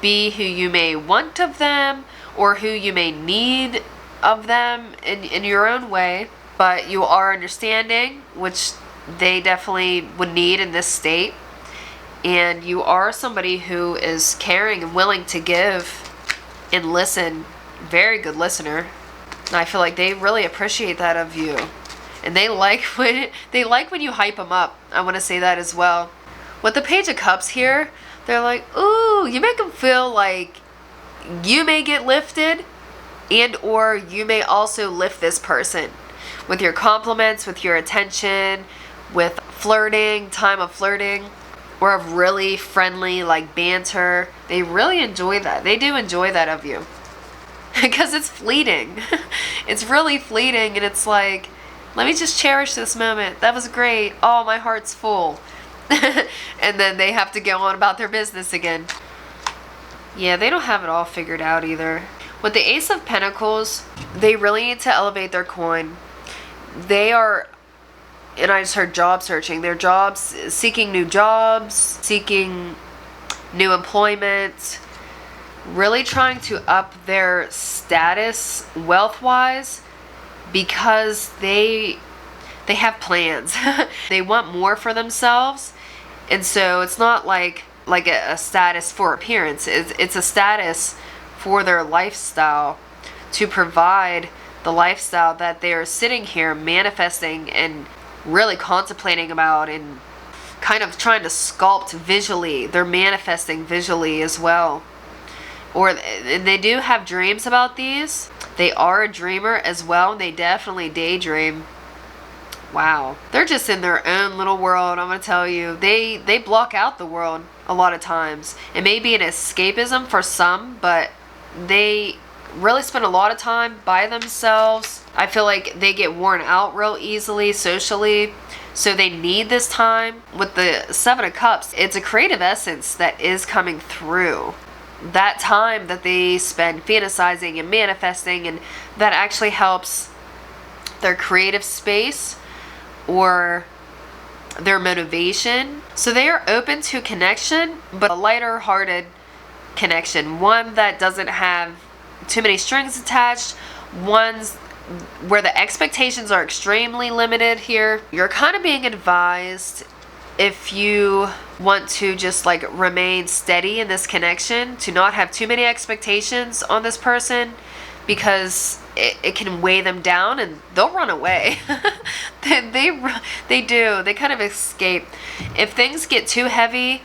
be who you may want of them or who you may need of them in your own way. But you are understanding, which they definitely would need in this state. And you are somebody who is caring and willing to give and listen. Very good listener. And I feel like they really appreciate that of you. And they like when you hype them up. I want to say that as well. With the Page of Cups here, they're like, ooh, you make them feel like you may get lifted, and or you may also lift this person with your compliments, with your attention, with flirting, time of flirting, or of really friendly like banter. They really enjoy that. They do enjoy that of you. Because it's fleeting. It's really fleeting, and it's like, let me just cherish this moment. That was great. Oh, my heart's full. And then they have to go on about their business again. Yeah, they don't have it all figured out either. With the Ace of Pentacles, they really need to elevate their coin. They are, and I just heard job searching. They're seeking new jobs, seeking new employment, really trying to up their status wealth-wise, because they have plans. They want more for themselves. And so it's not like a status for appearance. It's a status for their lifestyle, to provide the lifestyle that they are sitting here manifesting and really contemplating about and kind of trying to sculpt visually. They're manifesting visually as well. Or they do have dreams about these. They are a dreamer as well. And they definitely daydream. Wow. They're just in their own little world. I'm going to tell you. They block out the world a lot of times. It may be an escapism for some, but they really spend a lot of time by themselves. I feel like they get worn out real easily socially. So they need this time. With the Seven of Cups, it's a creative essence that is coming through. That time that they spend fantasizing and manifesting, and that actually helps their creative space or their motivation. So they are open to connection, but a lighter hearted connection. One that doesn't have too many strings attached. Ones where the expectations are extremely limited here. You're kind of being advised, if you want to just like remain steady in this connection, to not have too many expectations on this person, because it can weigh them down and they'll run away. They do. They kind of escape. If things get too heavy,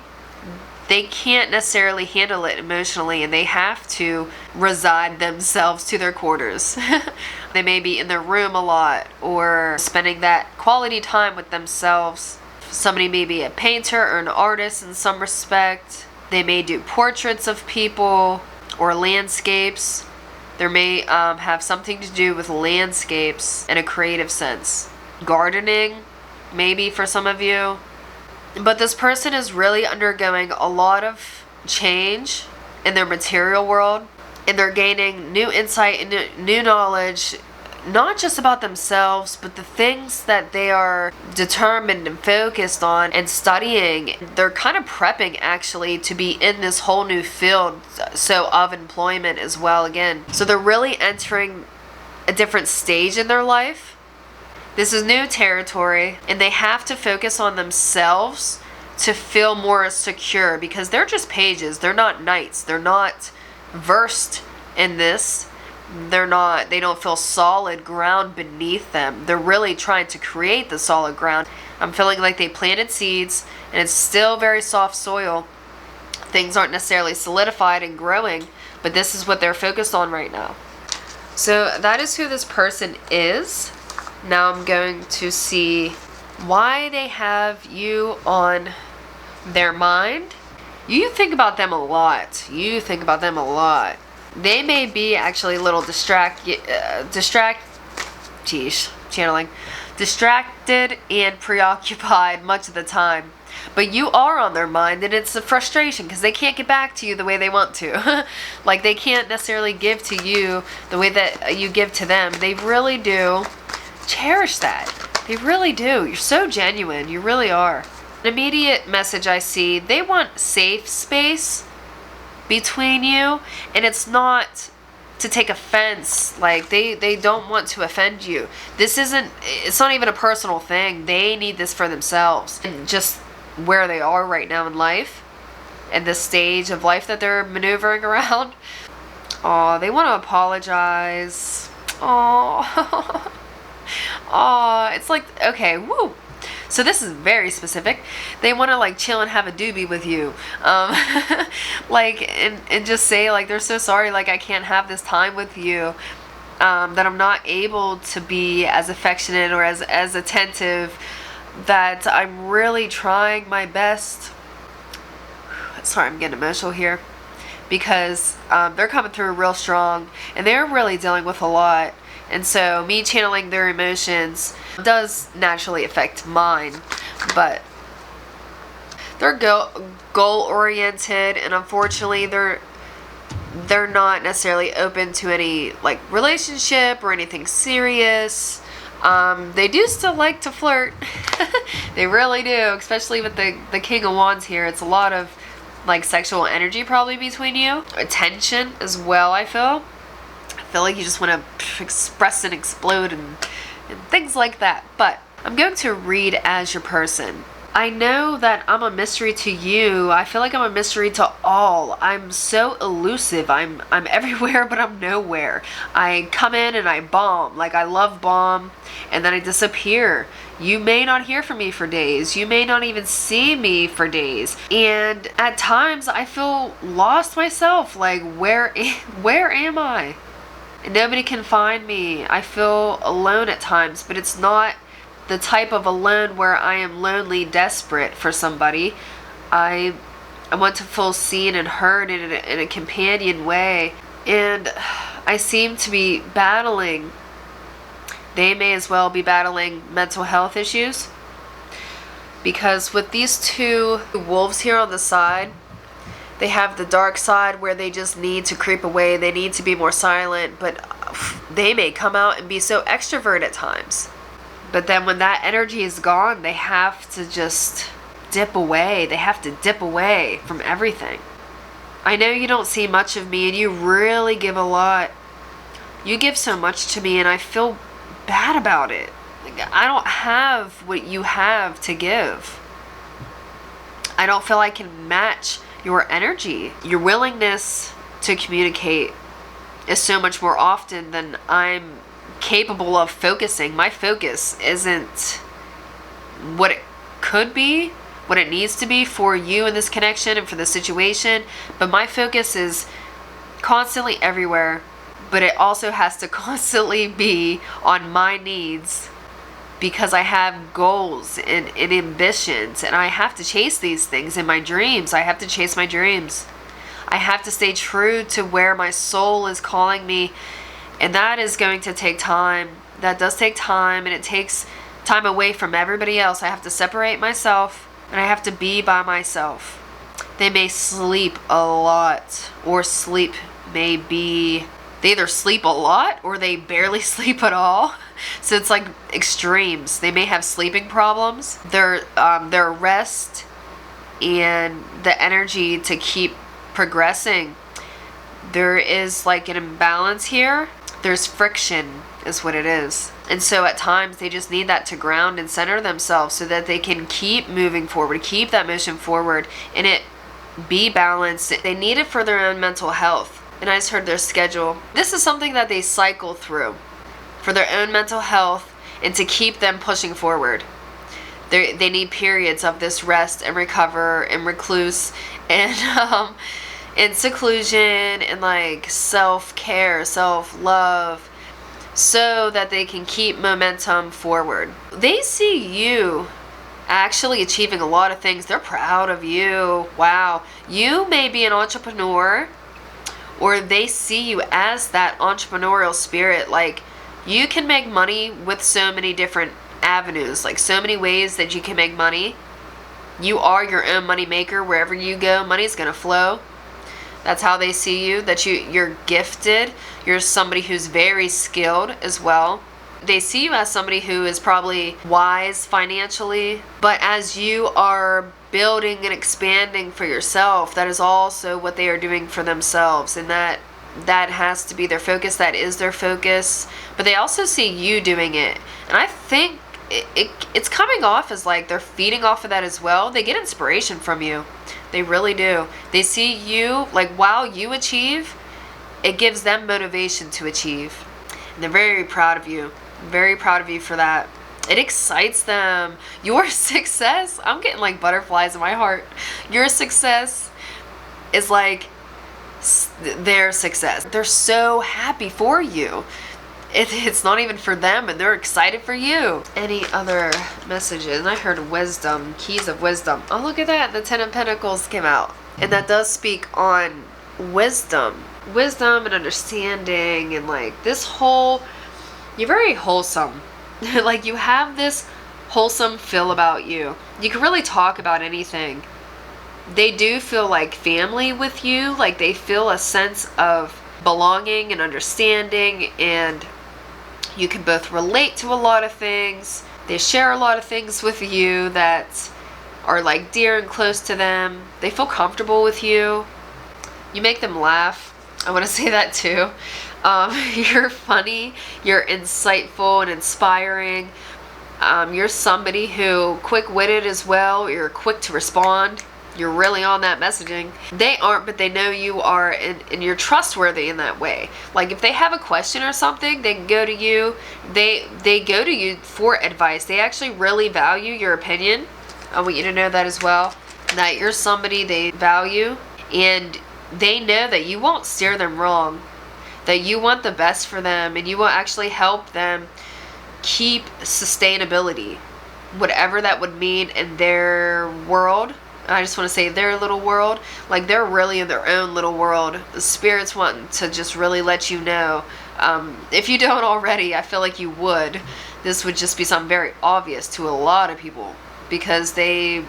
they can't necessarily handle it emotionally, and they have to reside themselves to their quarters. They may be in their room a lot, or spending that quality time with themselves. Somebody may be a painter or an artist in some respect. They may do portraits of people or landscapes. There may have something to do with landscapes in a creative sense. Gardening, maybe for some of you. But this person is really undergoing a lot of change in their material world, and they're gaining new insight and new knowledge, not just about themselves, but the things that they are determined and focused on and studying. They're kind of prepping actually to be in this whole new field, so of employment as well again. So they're really entering a different stage in their life. This is new territory, and they have to focus on themselves to feel more secure, because they're just pages. They're not knights. They're not versed in this. They don't feel solid ground beneath them. They're really trying to create the solid ground. I'm feeling like they planted seeds, and it's still very soft soil. Things aren't necessarily solidified and growing, but this is what they're focused on right now. So that is who this person is. Now I'm going to see why they have you on their mind. You think about them a lot. They may be actually a little distracted and preoccupied much of the time. But you are on their mind, and it's a frustration because they can't get back to you the way they want to. Like, they can't necessarily give to you the way that you give to them. They really do cherish that. They really do. You're so genuine. You really are. An immediate message I see, they want safe space between you, and it's not to take offense. Like, they don't want to offend you. It's not even a personal thing. They need this for themselves, and just where they are right now in life, and the stage of life that they're maneuvering around. Oh, they want to apologize. Oh. Oh, it's like, okay, woo. So this is very specific. They want to like chill and have a doobie with you. Like, and just say like, they're so sorry, like I can't have this time with you. That I'm not able to be as affectionate or as attentive. That I'm really trying my best. Sorry, I'm getting emotional here. Because they're coming through real strong. And they're really dealing with a lot. And so me channeling their emotions does naturally affect mine. But they're goal-oriented, and unfortunately they're not necessarily open to any like relationship or anything serious. They do still like to flirt. They really do, especially with the King of Wands here. It's a lot of like sexual energy probably between you. Attention as well, I feel like you just want to express and explode and things like that. But I'm going to read as your person. I know that I'm a mystery to you. I feel like I'm a mystery to all. I'm so elusive. I'm everywhere, but I'm nowhere. I come in and I bomb. Like, I love bomb, and then I disappear. You may not hear from me for days. You may not even see me for days. And at times I feel lost myself. Like, where am I? And nobody can find me. I feel alone at times, but it's not the type of alone where I am lonely, desperate for somebody. I want to feel seen and heard in a companion way. And I seem to be battling. They may as well be battling mental health issues. Because with these two wolves here on the side, they have the dark side where they just need to creep away. They need to be more silent. But they may come out and be so extrovert at times. But then when that energy is gone, they have to just dip away. They have to dip away from everything. I know you don't see much of me, and you really give a lot. You give so much to me, and I feel bad about it. Like, I don't have what you have to give. I don't feel I can match your energy. Your willingness to communicate is so much more often than I'm capable of focusing. My focus isn't what it could be, what it needs to be for you in this connection and for the situation, but my focus is constantly everywhere, but it also has to constantly be on my needs, because I have goals and ambitions, and I have to chase these things in my dreams. I have to chase my dreams. I have to stay true to where my soul is calling me. And that is going to take time. That does take time, and it takes time away from everybody else. I have to separate myself, and I have to be by myself. They may sleep a lot, or sleep may be, they either sleep a lot or they barely sleep at all. So it's like extremes. They may have sleeping problems. Their rest and the energy to keep progressing, there is like an imbalance here. There's friction is what it is. And so at times they just need that to ground and center themselves so that they can keep moving forward, keep that motion forward, and it be balanced. They need it for their own mental health. And I just heard their schedule. This is something that they cycle through for their own mental health and to keep them pushing forward. They need periods of this rest and recover and recluse and in seclusion and like self-care, self-love, so that they can keep momentum forward. They see you actually achieving a lot of things. They're proud of you. Wow. You may be an entrepreneur, or they see you as that entrepreneurial spirit. Like, you can make money with so many different avenues, like so many ways that you can make money. You are your own money maker. Wherever you go, money's gonna flow. That's how they see you, that you're gifted. You're somebody who's very skilled as well. They see you as somebody who is probably wise financially, but as you are building and expanding for yourself, that is also what they are doing for themselves, and that has to be their focus. That is their focus. But they also see you doing it, and I think it's coming off as like they're feeding off of that as well. They get inspiration from you. They really do. They see you, like, while you achieve, it gives them motivation to achieve. And they're very proud of you. Very proud of you for that. It excites them. Your success, I'm getting like butterflies in my heart. Your success is like their success. They're so happy for you. It's not even for them, and they're excited for you. Any other messages? I heard wisdom, keys of wisdom. Oh, look at that. The 10 of Pentacles came out. And that does speak on wisdom. Wisdom and understanding, and like this whole, you're very wholesome. Like, you have this wholesome feel about you. You can really talk about anything. They do feel like family with you. Like, they feel a sense of belonging and understanding, and you can both relate to a lot of things. They share a lot of things with you that are like dear and close to them. They feel comfortable with you. You make them laugh. I want to say that too. You're funny. You're insightful and inspiring. You're somebody who quick-witted as well. You're quick to respond. You're really on that messaging. They aren't, but they know you are, and you're trustworthy in that way. Like if they have a question or something, they can go to you. They go to you for advice. They actually really value your opinion. I want you to know that as well. That you're somebody they value, and they know that you won't steer them wrong. That you want the best for them, and you will actually help them keep sustainability, whatever that would mean in their world. I just want to say their little world. Like they're really in their own little world. The spirits want to just really let you know. If you don't already, I feel like you would. This would just be something very obvious to a lot of people, because I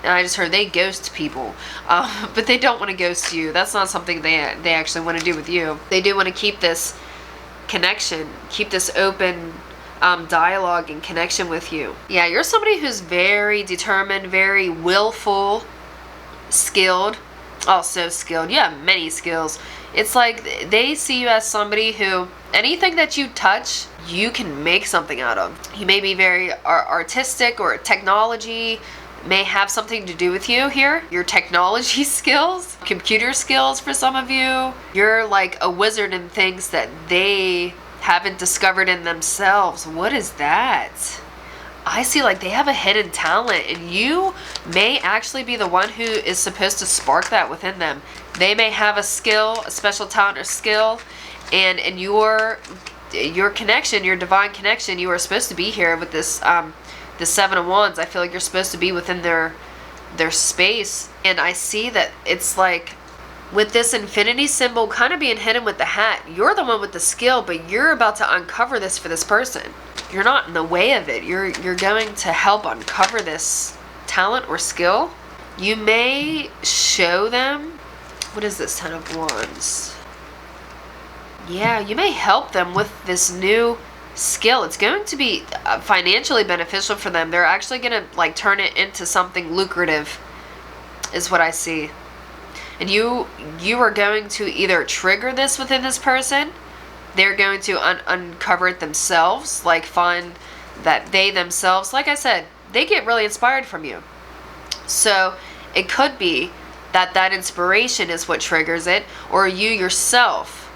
just heard they ghost people, but they don't want to ghost you. That's not something they actually want to do with you. They do want to keep this connection, keep this open dialogue and connection with you. Yeah, you're somebody who's very determined, very willful, skilled. Oh, so skilled. You have many skills. It's like they see you as somebody who anything that you touch, you can make something out of. You may be very artistic, or technology may have something to do with you here. Your technology skills, computer skills for some of you. You're like a wizard in things that they haven't discovered in themselves. What is that? I see like they have a hidden talent, and you may actually be the one who is supposed to spark that within them. They may have a skill, a special talent or skill, and your connection, your divine connection, you are supposed to be here with this the Seven of Wands. I feel like you're supposed to be within their space, and I see that it's like with this infinity symbol kind of being hidden with the hat. You're the one with the skill, but you're about to uncover this for this person. You're not in the way of it. You're going to help uncover this talent or skill. You may show them, what is this Ten of Wands? Yeah, you may help them with this new skill. It's going to be financially beneficial for them. They're actually going to like turn it into something lucrative, is what I see. And you are going to either trigger this within this person. They're going to uncover it themselves, like find that they themselves, like I said, they get really inspired from you. So it could be that inspiration is what triggers it, or you yourself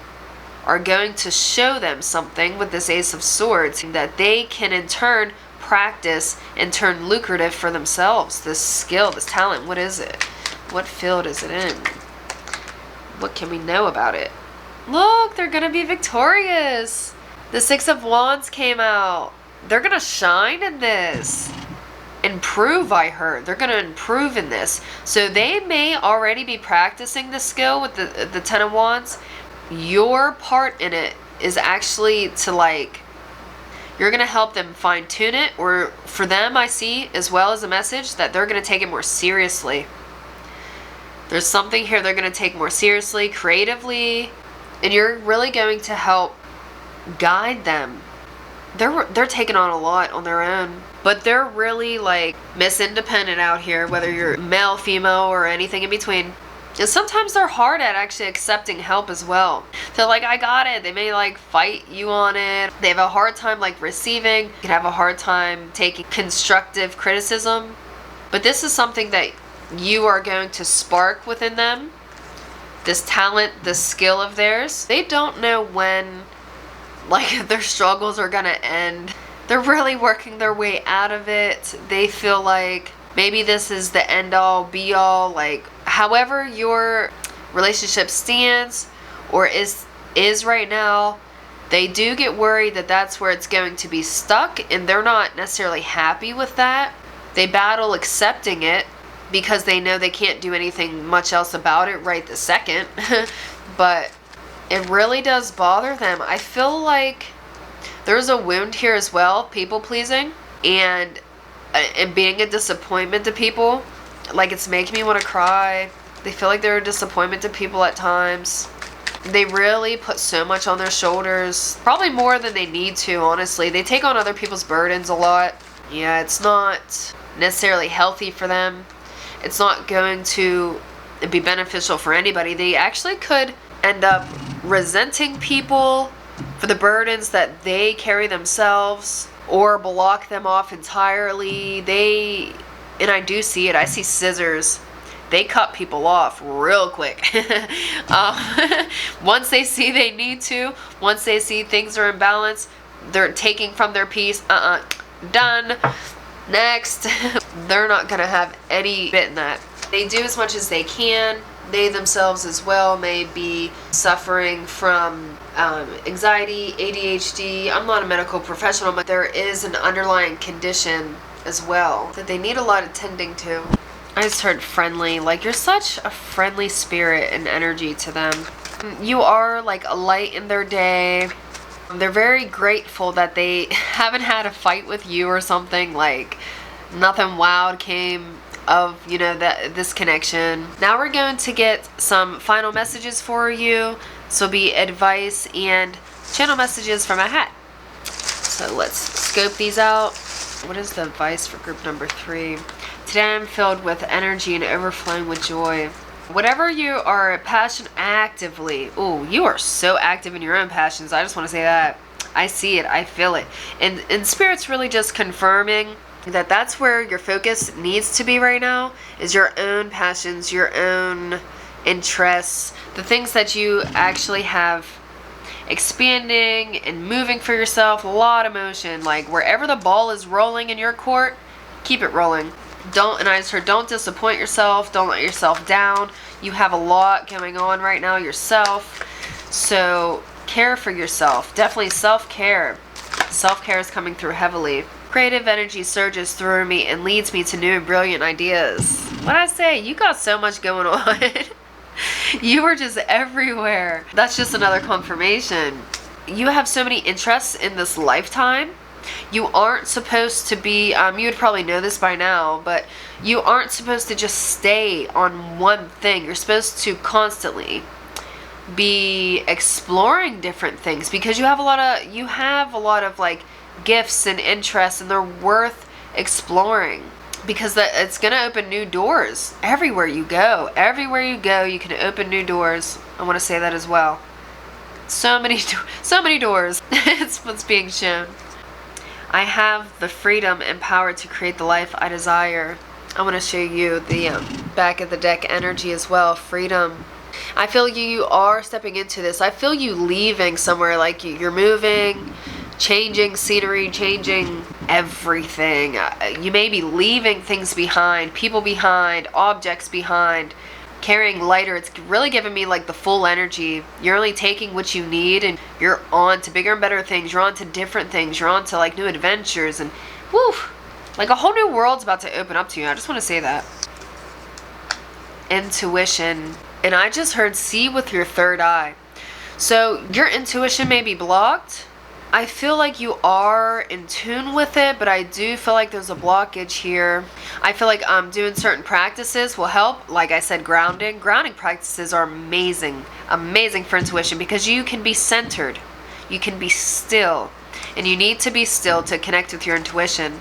are going to show them something with this Ace of Swords that they can in turn practice and turn lucrative for themselves. This skill, this talent, what is it? What field is it in? What can we know about it? Look, they're gonna be victorious. The Six of Wands came out. They're gonna shine in this. Improve, I heard. They're gonna improve in this. So they may already be practicing the skill with the Ten of Wands. Your part in it is actually to like, you're gonna help them fine tune it, or for them I see as well as a message that they're gonna take it more seriously. There's something here they're going to take more seriously, creatively, and you're really going to help guide them. They're taking on a lot on their own, but they're really like Miss Independent out here, whether you're male, female, or anything in between. And sometimes they're hard at actually accepting help as well. They're like, I got it. They may like fight you on it. They have a hard time like receiving. You can have a hard time taking constructive criticism. But this is something that you are going to spark within them. This talent, this skill of theirs. They don't know when like their struggles are gonna end. They're really working their way out of it. They feel like maybe this is the end all be all, like however your relationship stands or is right now, they do get worried that that's where it's going to be stuck, and they're not necessarily happy with that. They battle accepting it because they know they can't do anything much else about it right this second. But it really does bother them. I feel like there's a wound here as well, people pleasing and being a disappointment to people. Like it's making me want to cry. They feel like they're a disappointment to people at times. They really put so much on their shoulders, probably more than they need to, honestly. They take on other people's burdens a lot. Yeah, it's not necessarily healthy for them. It's not going to be beneficial for anybody. They actually could end up resenting people for the burdens that they carry themselves. or block them off entirely. And I do see it. I see scissors. They cut people off real quick. Once they see they need to, once they see things are in balance, they're taking from their peace. Done. Next. They're not going to have any bit in that. They do as much as they can. They themselves as well may be suffering from anxiety, ADHD. I'm not a medical professional, but there is an underlying condition as well that they need a lot of tending to. I just heard friendly. Like, you're such a friendly spirit and energy to them. You are like a light in their day. They're very grateful that they haven't had a fight with you or something. Like, nothing wild came of, you know, this connection. Now we're going to get some final messages for you. This will be advice and channel messages from a hat. So let's scope these out. What is the advice for group number 3? Today I'm filled with energy and overflowing with joy. Whatever you are passionate actively, ooh, you are so active in your own passions. I just want to say that. I see it. I feel it. And Spirit's really just confirming that that's where your focus needs to be right now, is your own passions, your own interests, the things that you actually have expanding and moving for yourself. A lot of motion. Like, wherever the ball is rolling in your court, keep it rolling. And I just heard, don't disappoint yourself. Don't let yourself down. You have a lot going on right now yourself. So care for yourself. Definitely self-care. Self-care is coming through heavily. Creative energy surges through me and leads me to new and brilliant ideas. What I say, you got so much going on. You are just everywhere. That's just another confirmation. You have so many interests in this lifetime. You aren't supposed to be, you would probably know this by now, but you aren't supposed to just stay on one thing. You're supposed to constantly be exploring different things, because you have a lot of like gifts and interests, and they're worth exploring, because it's going to open new doors. Everywhere you go, you can open new doors. I want to say that as well. So many doors. It's what's being shown. I have the freedom and power to create the life I desire. I want to show you the back of the deck energy as well. Freedom. I feel you are stepping into this. I feel you leaving somewhere, like you're moving, changing scenery, changing everything. You may be leaving things behind, people behind, objects behind, carrying lighter. It's really giving me like the full energy. You're only taking what you need, and you're on to bigger and better things. You're on to different things. You're on to like new adventures, and woo, like a whole new world's about to open up to you. I just want to say that. Intuition. And I just heard see with your third eye. So your intuition may be blocked. I feel like you are in tune with it, but I do feel like there's a blockage here. I feel like doing certain practices will help. Like I said, grounding. Grounding practices are amazing. Amazing for intuition, because you can be centered. You can be still. And you need to be still to connect with your intuition.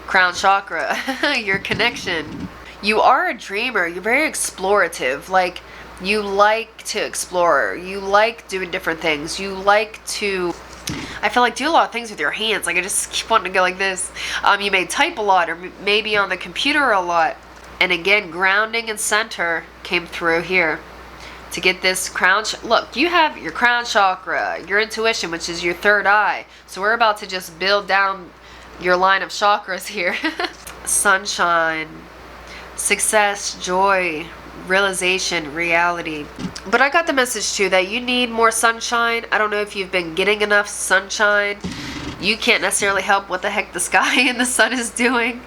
Crown chakra. Your connection. You are a dreamer. You're very explorative. Like, you like to explore. You like doing different things. You like to, I feel like, do a lot of things with your hands. Like, I just keep wanting to go like this. You may type a lot, or maybe on the computer a lot. And again, grounding and center came through here to get this crown. Look, you have your crown chakra, your intuition, which is your third eye. So we're about to just build down your line of chakras here. Sunshine, success, joy, realization, reality. But I got the message too that you need more sunshine. I don't know if you've been getting enough sunshine. You can't necessarily help what the heck the sky and the sun is doing.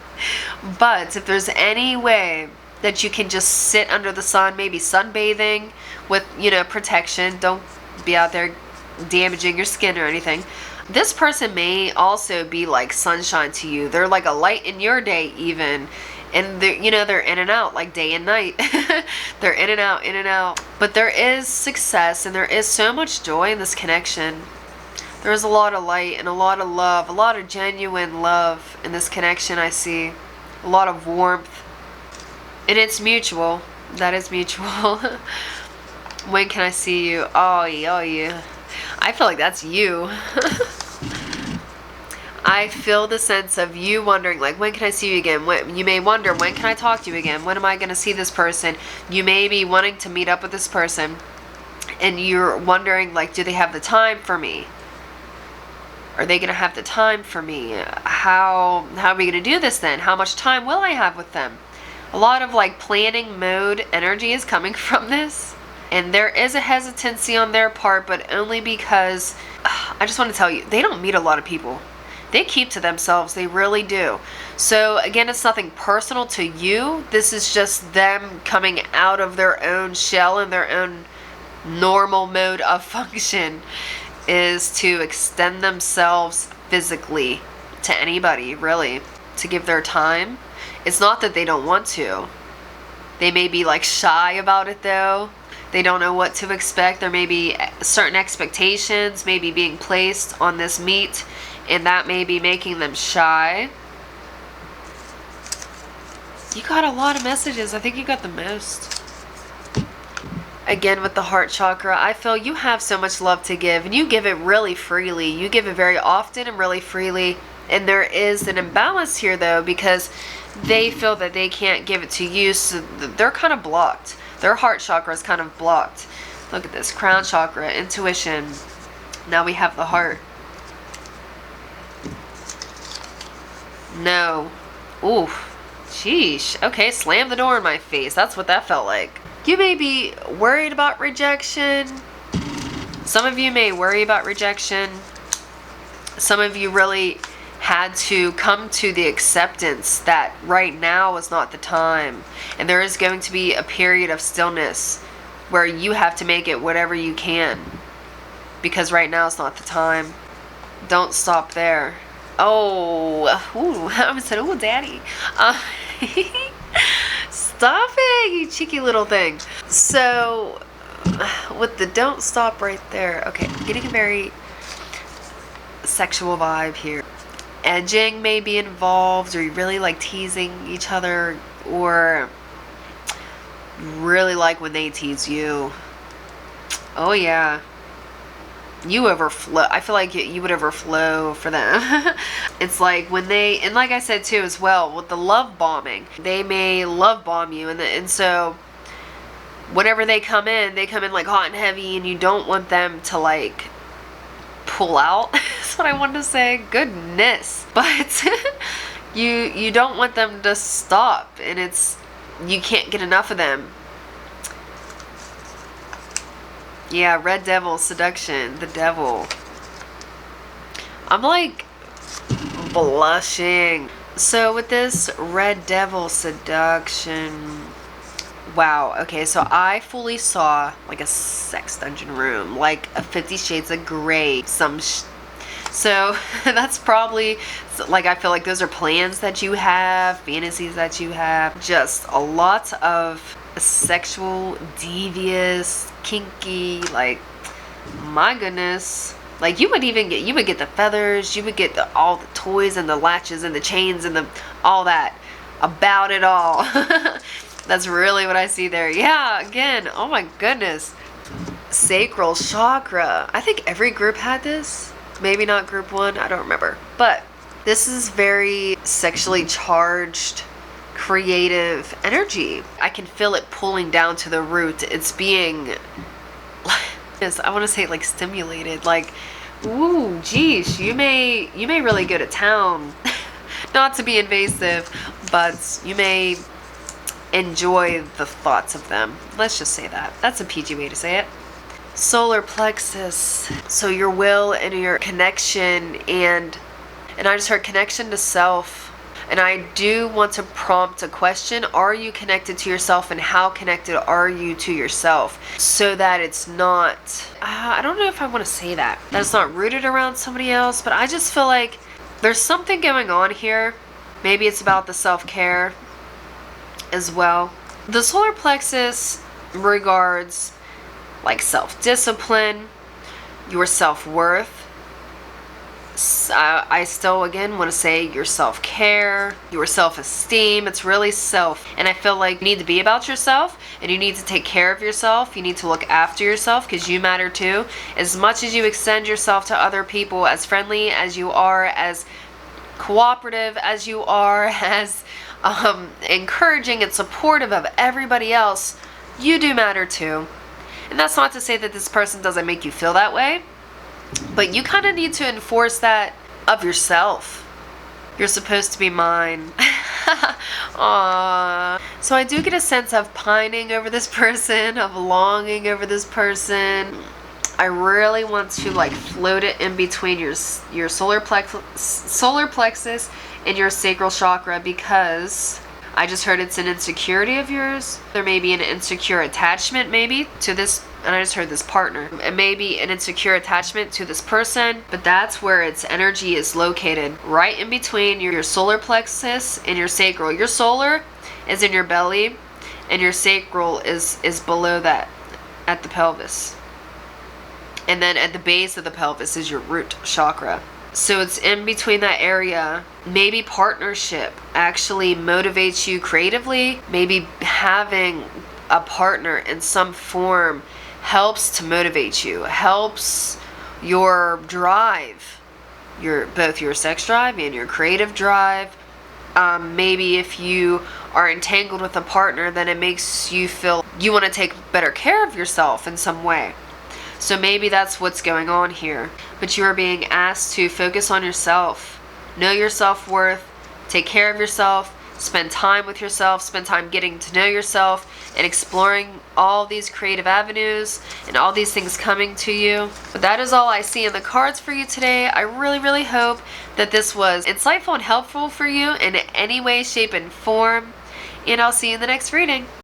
But if there's any way that you can just sit under the sun, maybe sunbathing with, you know, protection. Don't be out there damaging your skin or anything. This person may also be like sunshine to you. They're like a light in your day even. And they're, you know, they're in and out like day and night. They're in and out, in and out. But there is success, and there is so much joy in this connection. There's a lot of light and a lot of love, a lot of genuine love in this connection. I see a lot of warmth, and it's mutual. That is mutual. When can I see you? Oh yeah. I feel like that's you. I feel the sense of you wondering, like, when can I see you again? You may wonder, when can I talk to you again? When am I going to see this person? You may be wanting to meet up with this person, and you're wondering, like, do they have the time for me? Are they going to have the time for me? How are we going to do this then? How much time will I have with them? A lot of, like, planning mode energy is coming from this. And there is a hesitancy on their part, but only because, I just want to tell you, they don't meet a lot of people. They keep to themselves. They really do. So, again, it's nothing personal to you. This is just them coming out of their own shell and their own normal mode of function, is to extend themselves physically to anybody, really, to give their time. It's not that they don't want to. They may be, like, shy about it, though. They don't know what to expect. There may be certain expectations maybe being placed on this meet, and that may be making them shy. You got a lot of messages. I think you got the most. Again, with the heart chakra, I feel you have so much love to give, and you give it really freely. You give it very often and really freely. And there is an imbalance here, though, because they feel that they can't give it to you, so they're kind of blocked. Their heart chakra is kind of blocked. Look at this. Crown chakra, intuition. Now we have the heart. No. Ooh. Sheesh. Okay, slam the door in my face. That's what that felt like. You may be worried about rejection. Some of you may worry about rejection. Some of you really had to come to the acceptance that right now is not the time. And there is going to be a period of stillness where you have to make it whatever you can. Because right now is not the time. Don't stop there. Oh, ooh, I said, oh, daddy. Stop it, you cheeky little thing. So, with the don't stop right there. Okay, I'm getting a very sexual vibe here. Edging may be involved, or you really like teasing each other, or really like when they tease you. Oh yeah. You overflow. I feel like you would overflow for them. It's like when they, and like I said too as well, with the love bombing, they may love bomb you, and so whenever they come in like hot and heavy, and you don't want them to like pull out. That's what I wanted to say. Goodness. But you don't want them to stop, and you can't get enough of them. Yeah, red devil, seduction, the devil. I'm like blushing. So with this red devil seduction, wow, okay, so I fully saw like a sex dungeon room, like a 50 Shades of Grey, so that's probably, like, I feel like those are plans that you have, fantasies that you have, just a lot of sexual, devious, kinky, like, my goodness. Like, you would get the feathers, you would get all the toys and the latches and the chains and all that, about it all. That's really what I see there. Yeah, again, oh my goodness. Sacral chakra. I think every group had this. Maybe not group 1, I don't remember. But this is very sexually charged, creative energy. I can feel it pulling down to the root. It's being, I want to say, like, stimulated. Like, ooh, geez, you may really go to town. Not to be invasive, but you may enjoy the thoughts of them. Let's just say that. That's a PG way to say it. Solar plexus. So your will and your connection, and I just heard connection to self. And I do want to prompt a question. Are you connected to yourself, and how connected are you to yourself? So that it's not, I don't know if I want to say that it's not rooted around somebody else, but I just feel like there's something going on here. Maybe it's about the self-care as well. The solar plexus regards like self-discipline, your self-worth. I still, again, want to say your self-care, your self-esteem. It's really self. And I feel like you need to be about yourself, and you need to take care of yourself. You need to look after yourself, because you matter too. As much as you extend yourself to other people, as friendly as you are, as cooperative as you are, as encouraging and supportive of everybody else, you do matter too. And that's not to say that this person doesn't make you feel that way, but you kind of need to enforce that of yourself. You're supposed to be mine. Aww. So I do get a sense of pining over this person, of longing over this person. I really want to like float it in between your solar plexus and your sacral chakra, because I just heard it's an insecurity of yours. There may be an insecure attachment maybe to this, and I just heard this partner. It may be an insecure attachment to this person, but that's where its energy is located, right in between your solar plexus and your sacral. Your solar is in your belly, and your sacral is below that at the pelvis. And then at the base of the pelvis is your root chakra. So it's in between that area. Maybe partnership actually motivates you creatively. Maybe having a partner in some form helps to motivate you, helps your drive, both your sex drive and your creative drive. Maybe if you are entangled with a partner, then it makes you feel you want to take better care of yourself in some way. So maybe that's what's going on here. But you are being asked to focus on yourself, know your self-worth, take care of yourself, spend time with yourself, spend time getting to know yourself and exploring all these creative avenues and all these things coming to you. But that is all I see in the cards for you today. I really, really hope that this was insightful and helpful for you in any way, shape, and form. And I'll see you in the next reading.